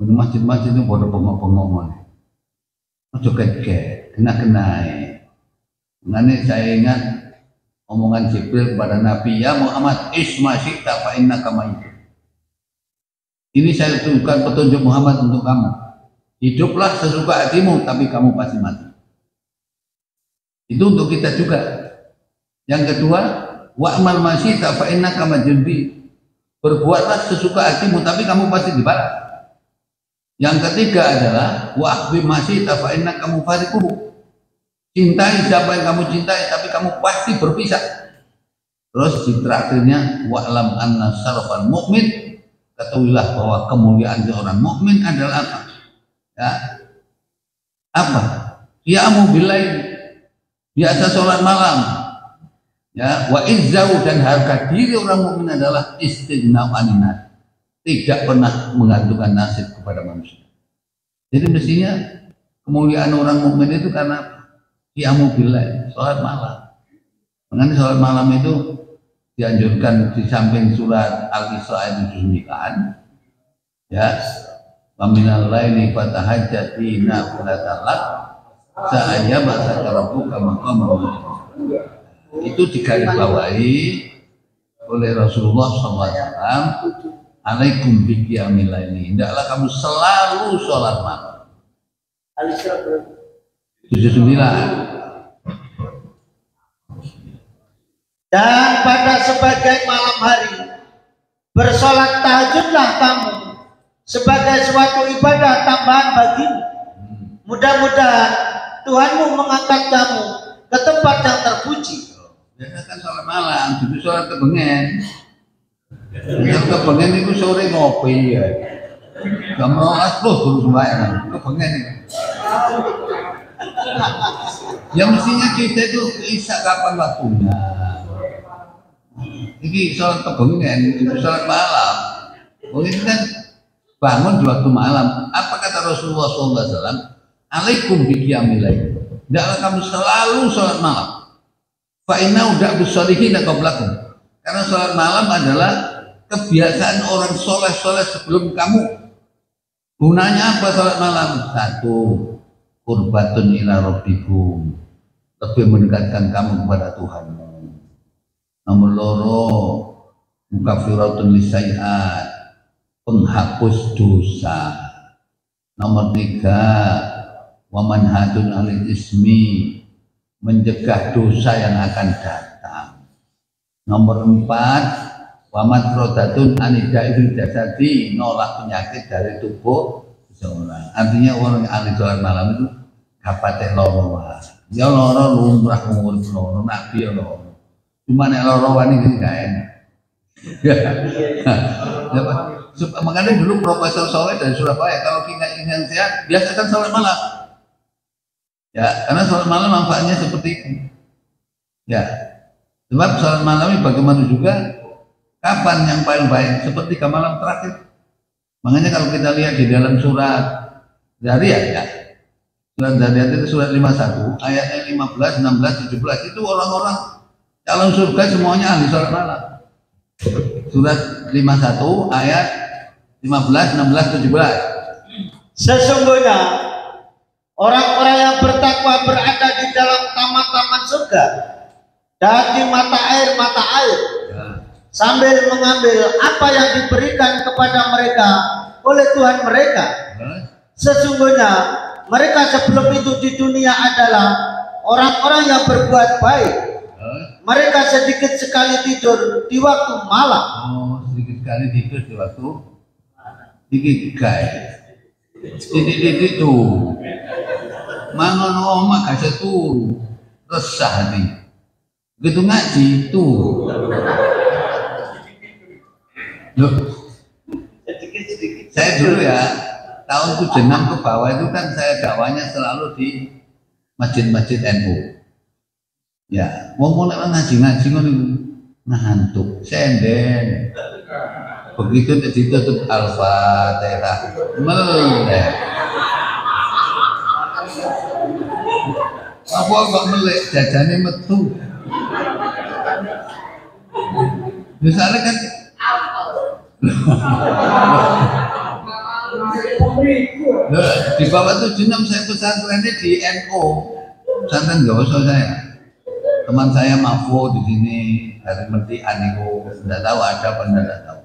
di masjid-masjid itu bodoh bengong-bengong ngono. Ojo gek, gena-gena. Ngene saya ingat omongan Jibril kepada Nabi, ya Muhammad, isma syi'ta fa innaka mayyit. Ini saya tunjukkan petunjuk Muhammad untuk kamu. Hiduplah sesuka hatimu, tapi kamu pasti mati. Itu untuk kita juga. Yang kedua, wa'mal masyita fa innaka majdi. Berbuatlah sesuka hatimu tapi kamu pasti dibalas. Yang ketiga adalah wa'bi masyita fa innaka mufariquhu. Cintai siapa yang kamu cintai tapi kamu pasti berpisah. Terus di terakhirnya wa'lam anna syarafal mu'min, ketahuilah bahwa kemuliaan seorang mukmin adalah apa? Ya. Apa? Qiyamu billail, biasa sholat malam. Ya, wa izzau, dan harga diri orang mukmin adalah istighna'u aninnas, tidak pernah menggantungkan nasib kepada manusia. Jadi mestinya kemuliaan orang mukmin itu karena qiyamu billail, sholat malam. Makanya sholat malam itu dianjurkan di samping surat Al-Isra ayat 79, ya, wa minal laili fatahajjat bihi nafilatan lak sa'aya ba'saka rabbuka maqaman. Itu digarisbawahi oleh Rasulullah SAW, alaikum biqiyamil laili, hendaklah kamu selalu sholat malam. Al-Isra 79. Dan pada sebagai malam hari bersolat tahajudlah kamu sebagai suatu ibadah tambahan bagimu. Mudah-mudahan Tuhanmu mengangkat kamu ke tempat yang terpuji. Biasa kan sholat malam, jadi sholat kebengen. Yang kebengen itu sore ngopi ya. Kamu terus sembahyang, kebengen itu. Ya mestinya kita itu bisa kapan waktunya. Ini sholat kebengen, itu sholat malam. Itu kan bangun di waktu malam. Apa kata Rasulullah SAW? Alaikum biqiyamil lail, hendaklah kamu selalu sholat malam. Fa inna udah bisolihin qablakum, karena sholat malam adalah kebiasaan orang soleh-soleh sebelum kamu. Gunanya apa sholat malam? Satu, qurbatun ila rabbikum, lebih mendekatkan kamu kepada Tuhanmu. Nomor loro, mukaffiratun lisayyi'at, penghapus dosa. Nomor tiga, wamanhatun alil ismi, mencegah dosa yang akan datang. Nomor empat, wamadrodatun anidaifil jasadi, nolak penyakit dari tubuh seseorang. Artinya orang yang ahli sholat malam itu kapate loro. Ya loro lumrah umur loro, nabi ya loro. Cuma nek loro wani iki gak enak. Makanya dulu Profesor Soleh dari Surabaya kalau ingin sehat biasakan sholat malam. Ya, karena sholat malam manfaatnya seperti itu. Ya, sebab sholat malam ini bagaimana juga kapan yang paling baik, seperti ke malam terakhir. Makanya kalau kita lihat di dalam surat Zariyat, ya, surat Zariyat itu surat 51 ayatnya 15, 16, 17 itu orang-orang calon surga semuanya ahli sholat malam. Surat 51 ayat 15, 16, 17. Sesungguhnya orang-orang yang bertakwa berada di dalam taman-taman surga dan di mata air ya, sambil mengambil apa yang diberikan kepada mereka oleh Tuhan mereka. Sesungguhnya mereka sebelum itu di dunia adalah orang-orang yang berbuat baik. Mereka sedikit sekali tidur di waktu malam. Oh, sedikit sekali tidur di waktu dikit guys. Titik tuh. Mangon omah gak turu. Resah nih. Begitu ngaji tuh. Loh. Saya dulu ya tahun 76 ke bawah itu kan saya dakwahnya selalu di masjid-masjid NU. Ya, wong ngaji-ngaji ngono ngantuk, senden. Begitu ditutup Al-Fatihah, melek. Apa kok melek jajane metu? Misalnya kan di bawah 76 saya pesantrennya di NU, pesantren gak usah saya. Teman saya Mahfud di sini dari Mentian itu tidak tahu ada apa tidak tahu.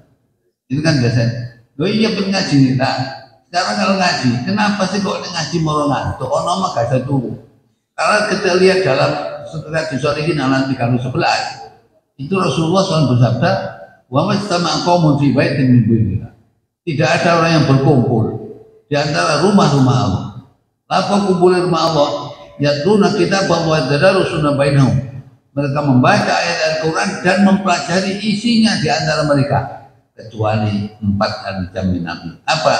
Itu kan biasanya. Loh iya ngaji nih tak. Sekarang kalau ngaji, kenapa sih kok ngaji mau ngantuk? Oh nama gak ada turu. Karena kita lihat dalam setelah disorikin alam 311 itu Rasulullah SAW bersabda, wa mastama qaumun fi baitin min buyutillah. Tidak ada orang yang berkumpul di antara rumah-rumah Allah. Apa kumpul rumah Allah? Yatluna kitabah wa tadarusuna bainahum. Mereka membaca ayat Al-Quran dan mempelajari isinya di antara mereka, kecuali 4 hari jaminan. Apa?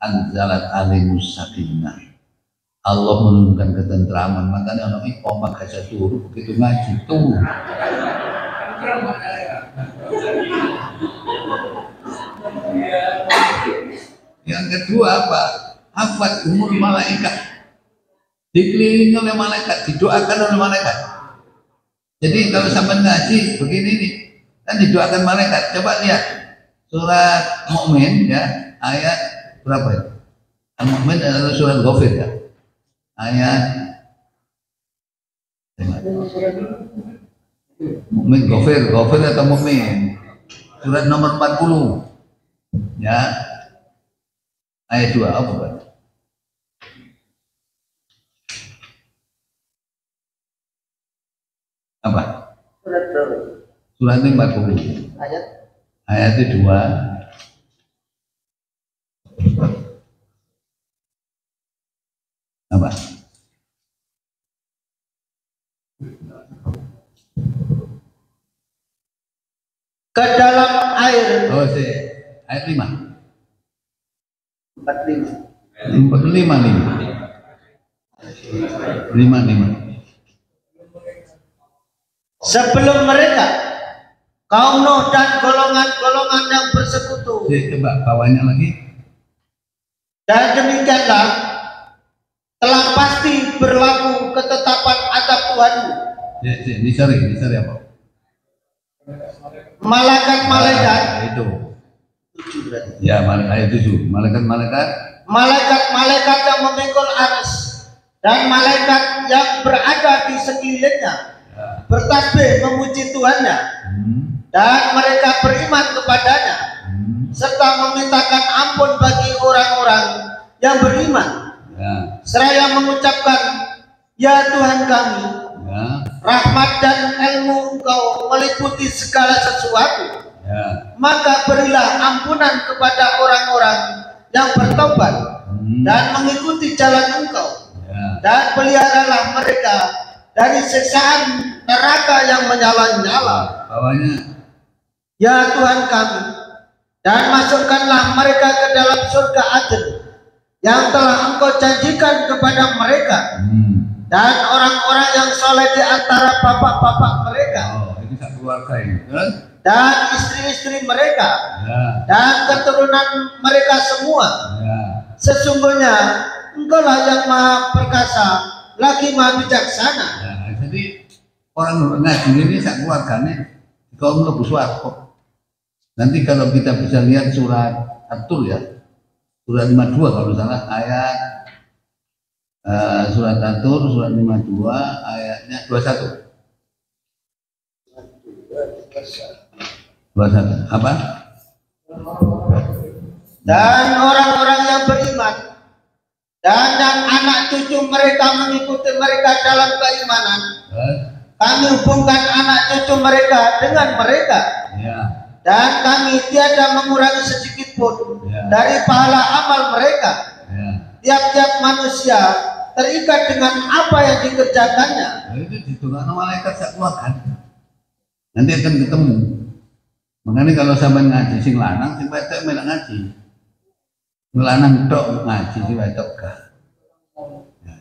Anzalat alimus sakinah. Allah menurunkan ketentraman. Makanya orang ini omak gajah turu begitu ngaji tuh. Yang kedua apa? Hafat umur malaikat. Dikelilingi oleh malaikat, didoakan oleh malaikat. Jadi kalau sampai ngaji begini nih, kan didoakan malaikat. Coba lihat surat Mukmin ya, ayat berapa ya? Al-Mukmin adalah surat Ghafir ya. Ayat Mukmin Ghafir atau Mukmin. Surat nomor 40. Ya. Ayat 2 apa Pak? Apa? Surat 40. Ayat 2. Apa? Ke dalam air. Oh, ayat 5. 5. Sebelum mereka kaum Nuh dan golongan-golongan yang bersekutu. Coba bawahnya lagi. Dan demikianlah telah pasti berlaku ketetapan adab Tuhanmu. Ini apa? Malaikat-malaikat itu. Ya, ayat 7. Malaikat yang memikul arsy dan malaikat yang berada di sekelilingnya bertasbih memuji Tuhannya, dan mereka beriman kepadanya serta memintakan ampun bagi orang-orang yang beriman, seraya mengucapkan, ya Tuhan kami, rahmat dan ilmu Engkau meliputi segala sesuatu, maka berilah ampunan kepada orang-orang yang bertobat dan mengikuti jalan Engkau, dan peliharalah mereka dari siksaan neraka yang menyala-nyala. Bawahnya, ya Tuhan kami, dan masukkanlah mereka ke dalam surga Aden yang telah Engkau janjikan kepada mereka, dan orang-orang yang soleh di antara bapak-bapak mereka, ini satu keluarga ini, dan istri-istri mereka, dan keturunan mereka semua. Sesungguhnya Engkaulah yang Maha Perkasa lagi Maha Bijaksana. Jadi orang ngaji ini sak keluarganya kaum lebu swarga. Nanti kalau kita bisa lihat surat At-Tur ya, surat 52 kalau salah, ayat surat At-Tur surat 52 ayatnya 21. 21 apa? Dan orang-orang yang beriman dan anak cucu mereka mengikuti mereka dalam keimanan, kami hubungkan anak cucu mereka dengan mereka, dan kami tiada mengurangi sedikit pun dari pahala amal mereka. Tiap-tiap manusia terikat dengan apa yang dikerjakannya. Itu ditunggu malaikat sakuakan. Nanti akan ketemu. Makanya kalau sampai ngaji sing lanang, sing wedok melak ngaji. Lanang tok ngaji sing wedok gak.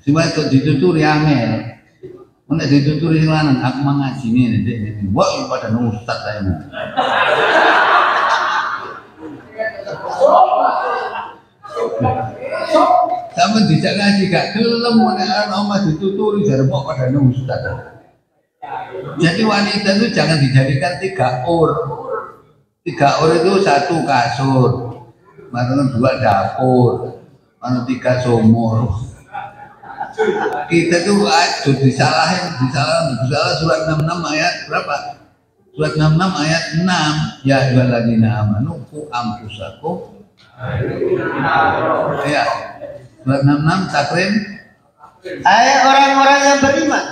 Sing wedok dituturi angel. Nek dituturi sing lanang aku mau ngaji ngene. Wah, pada ustaz saya. Sampai dijak ngaji gak gelem nek ana omah dituturi jare kok pada ustaz. Jadi wanita itu jangan dijadikan 3 ur. 3 ur itu 1 kasur, mana 2 dapur, mana 3 sumur. Kita tuh aduh disalahin surat 66 ayat berapa? Surat 66 ayat 6. Ya ayyuhalladzina amanu qu anfusakum. Ya. Surat 66 takrim. Hai orang-orang yang beriman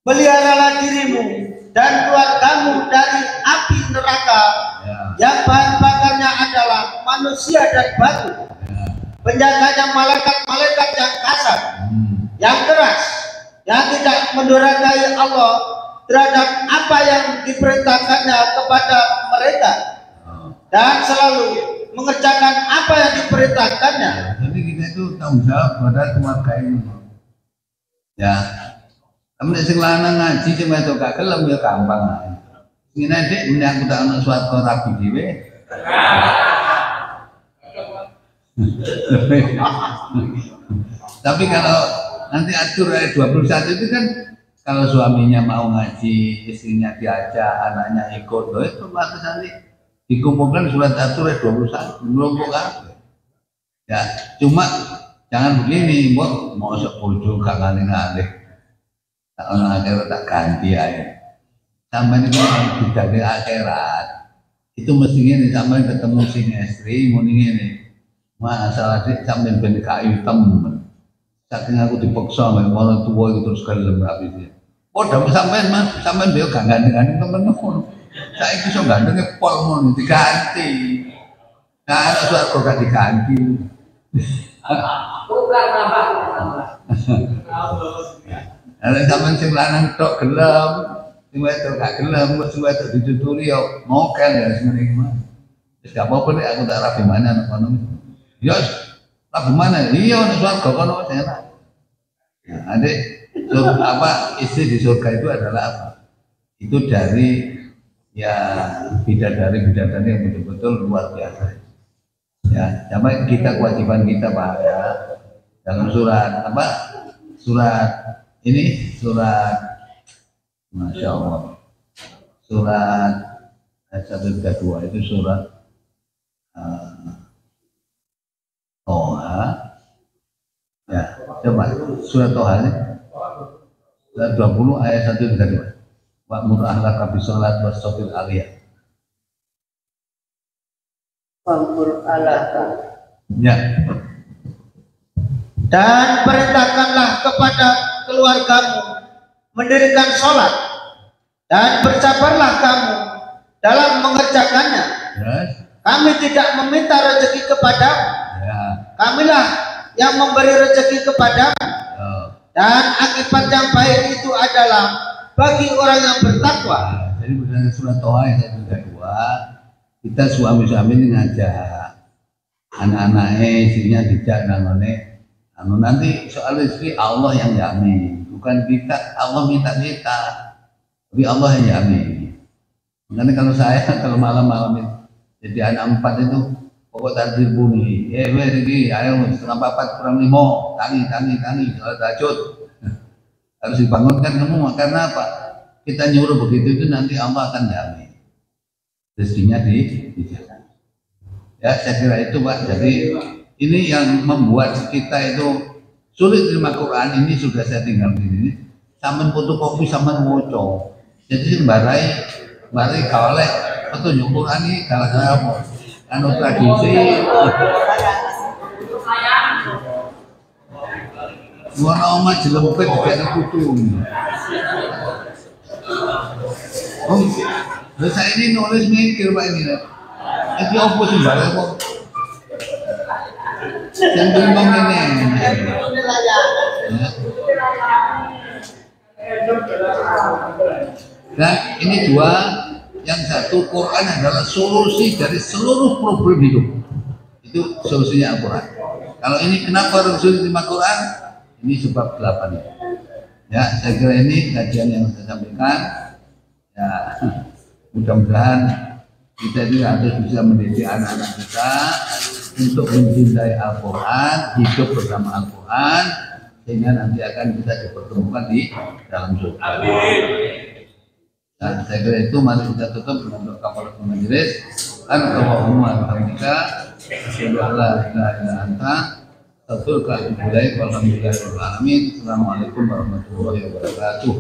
peliharalah dirimu dan keluargamu dari api neraka yang bahan bakarnya adalah manusia dan batu. Penjaganya malaikat-malaikat yang kasar, yang keras, yang tidak mendurhakai Allah terhadap apa yang diperintahkannya kepada mereka dan selalu mengerjakan apa yang diperintahkannya. Jadi kita itu tanggung jawab pada keluarga ini. Ya, kamu sing lanang ngaji sing wedok gak gelem ya gampang. Ngene dik muni aku tak ono swarga rabi dhewe. Tapi kalau nanti atur ayat 21 itu kan kalau suaminya mau ngaji, istrinya diajak, anaknya ikut, itu otomatis nanti dikumpulkan surat atur ayat 21 melompok kabeh. Ya, cuma jangan begini, mau sepuju gak ngalih-ngalih. Tak ono akhirat tak ganti aja. Sampai ini tidak di akhirat. Itu mestinya nih sampai ketemu sing istri, muni ngene. Masalah dik sampai ben kayu temen. Saking aku dipaksa mbek wong tuwa iku terus gelem rapi dia. Padha sampean Mas, sampean yo gak gandeng-gandeng temen ngono. Saiki iso gandenge pol ngono diganti. Nah, suatu gak diganti. Bukan apa. Ada sampean sing lanang tok gelem, sing wedok gak gelem, kok sing wedok dituturi yo mokel ya semene iki mah. Wis gak apa-apa nek aku tak rabi mana anak kono. Yo, rabi mana? Iya nek swarga kono wis enak. Ya, adik, apa istri di surga itu adalah apa? Itu dari ya bidadari yang betul-betul luar biasa. Ya, sama kita kewajiban kita Pak ya. Dalam surat apa? Surat ini surat Masya Allah. Surat ayat 132 itu surat Toha. Ya, coba surat Toha ini. Surat 20 ayat 132. Wa'mur ahlaka bisolat wasofil aliyah. Wa'mur ahlaka. Ya. Dan perintahkanlah kepada keluargamu mendirikan sholat dan bersabarlah kamu dalam mengerjakannya. Yes. Kami tidak meminta rezeki kepadamu. Ya. Kamilah yang memberi rezeki kepadamu. Dan akibat yang baik itu adalah bagi orang yang bertakwa. Jadi berdasarkan surat Toha ayat 132, kita suami-suami ini ngajak anak-anaknya, istrinya dijak nangone. Nanti soal istri Allah yang jamin, bukan kita. Allah minta kita, tapi Allah yang jamin. Makanya kalau saya kalau malam-malam itu jadi anak 4 itu pokok takdir bunyi, ini ayo 3:45 kurang 5, tangi, kalau tahajud harus dibangunkan kamu. Karena apa? Kita nyuruh begitu itu nanti Allah akan jamin rezekinya dijaga. Ya saya kira itu Pak. Jadi ini yang membuat kita itu sulit terima Quran. Ini sudah saya tinggal di sini. Sampai fotokopi, sampai moco. Jadi barai kawaleh petunjuk Quran ini gara-gara apa? Anu tradisi. Gua oma jelempet kayak kutu. Saya ini nulis mikir Pak ini. Itu apa sih barang kok? Yang bimbang ini. Nah ini dua, yang satu Quran adalah solusi dari seluruh problem hidup. Itu solusinya Al-Quran. Kalau ini kenapa Rasul terima Quran? Ini sebab 8 ya. Saya kira ini kajian yang saya sampaikan. Ya, mudah-mudahan kita juga harus bisa mendidik anak-anak kita untuk mencintai Al-Quran, hidup bersama Al-Quran, sehingga nanti akan bisa dipertemukan di dalam surga. Nah, saya kira itu mari kita tutup dengan doa kafaratul majelis. Allahumma alhamdulillah, asyhadu an la Assalamualaikum warahmatullahi wabarakatuh.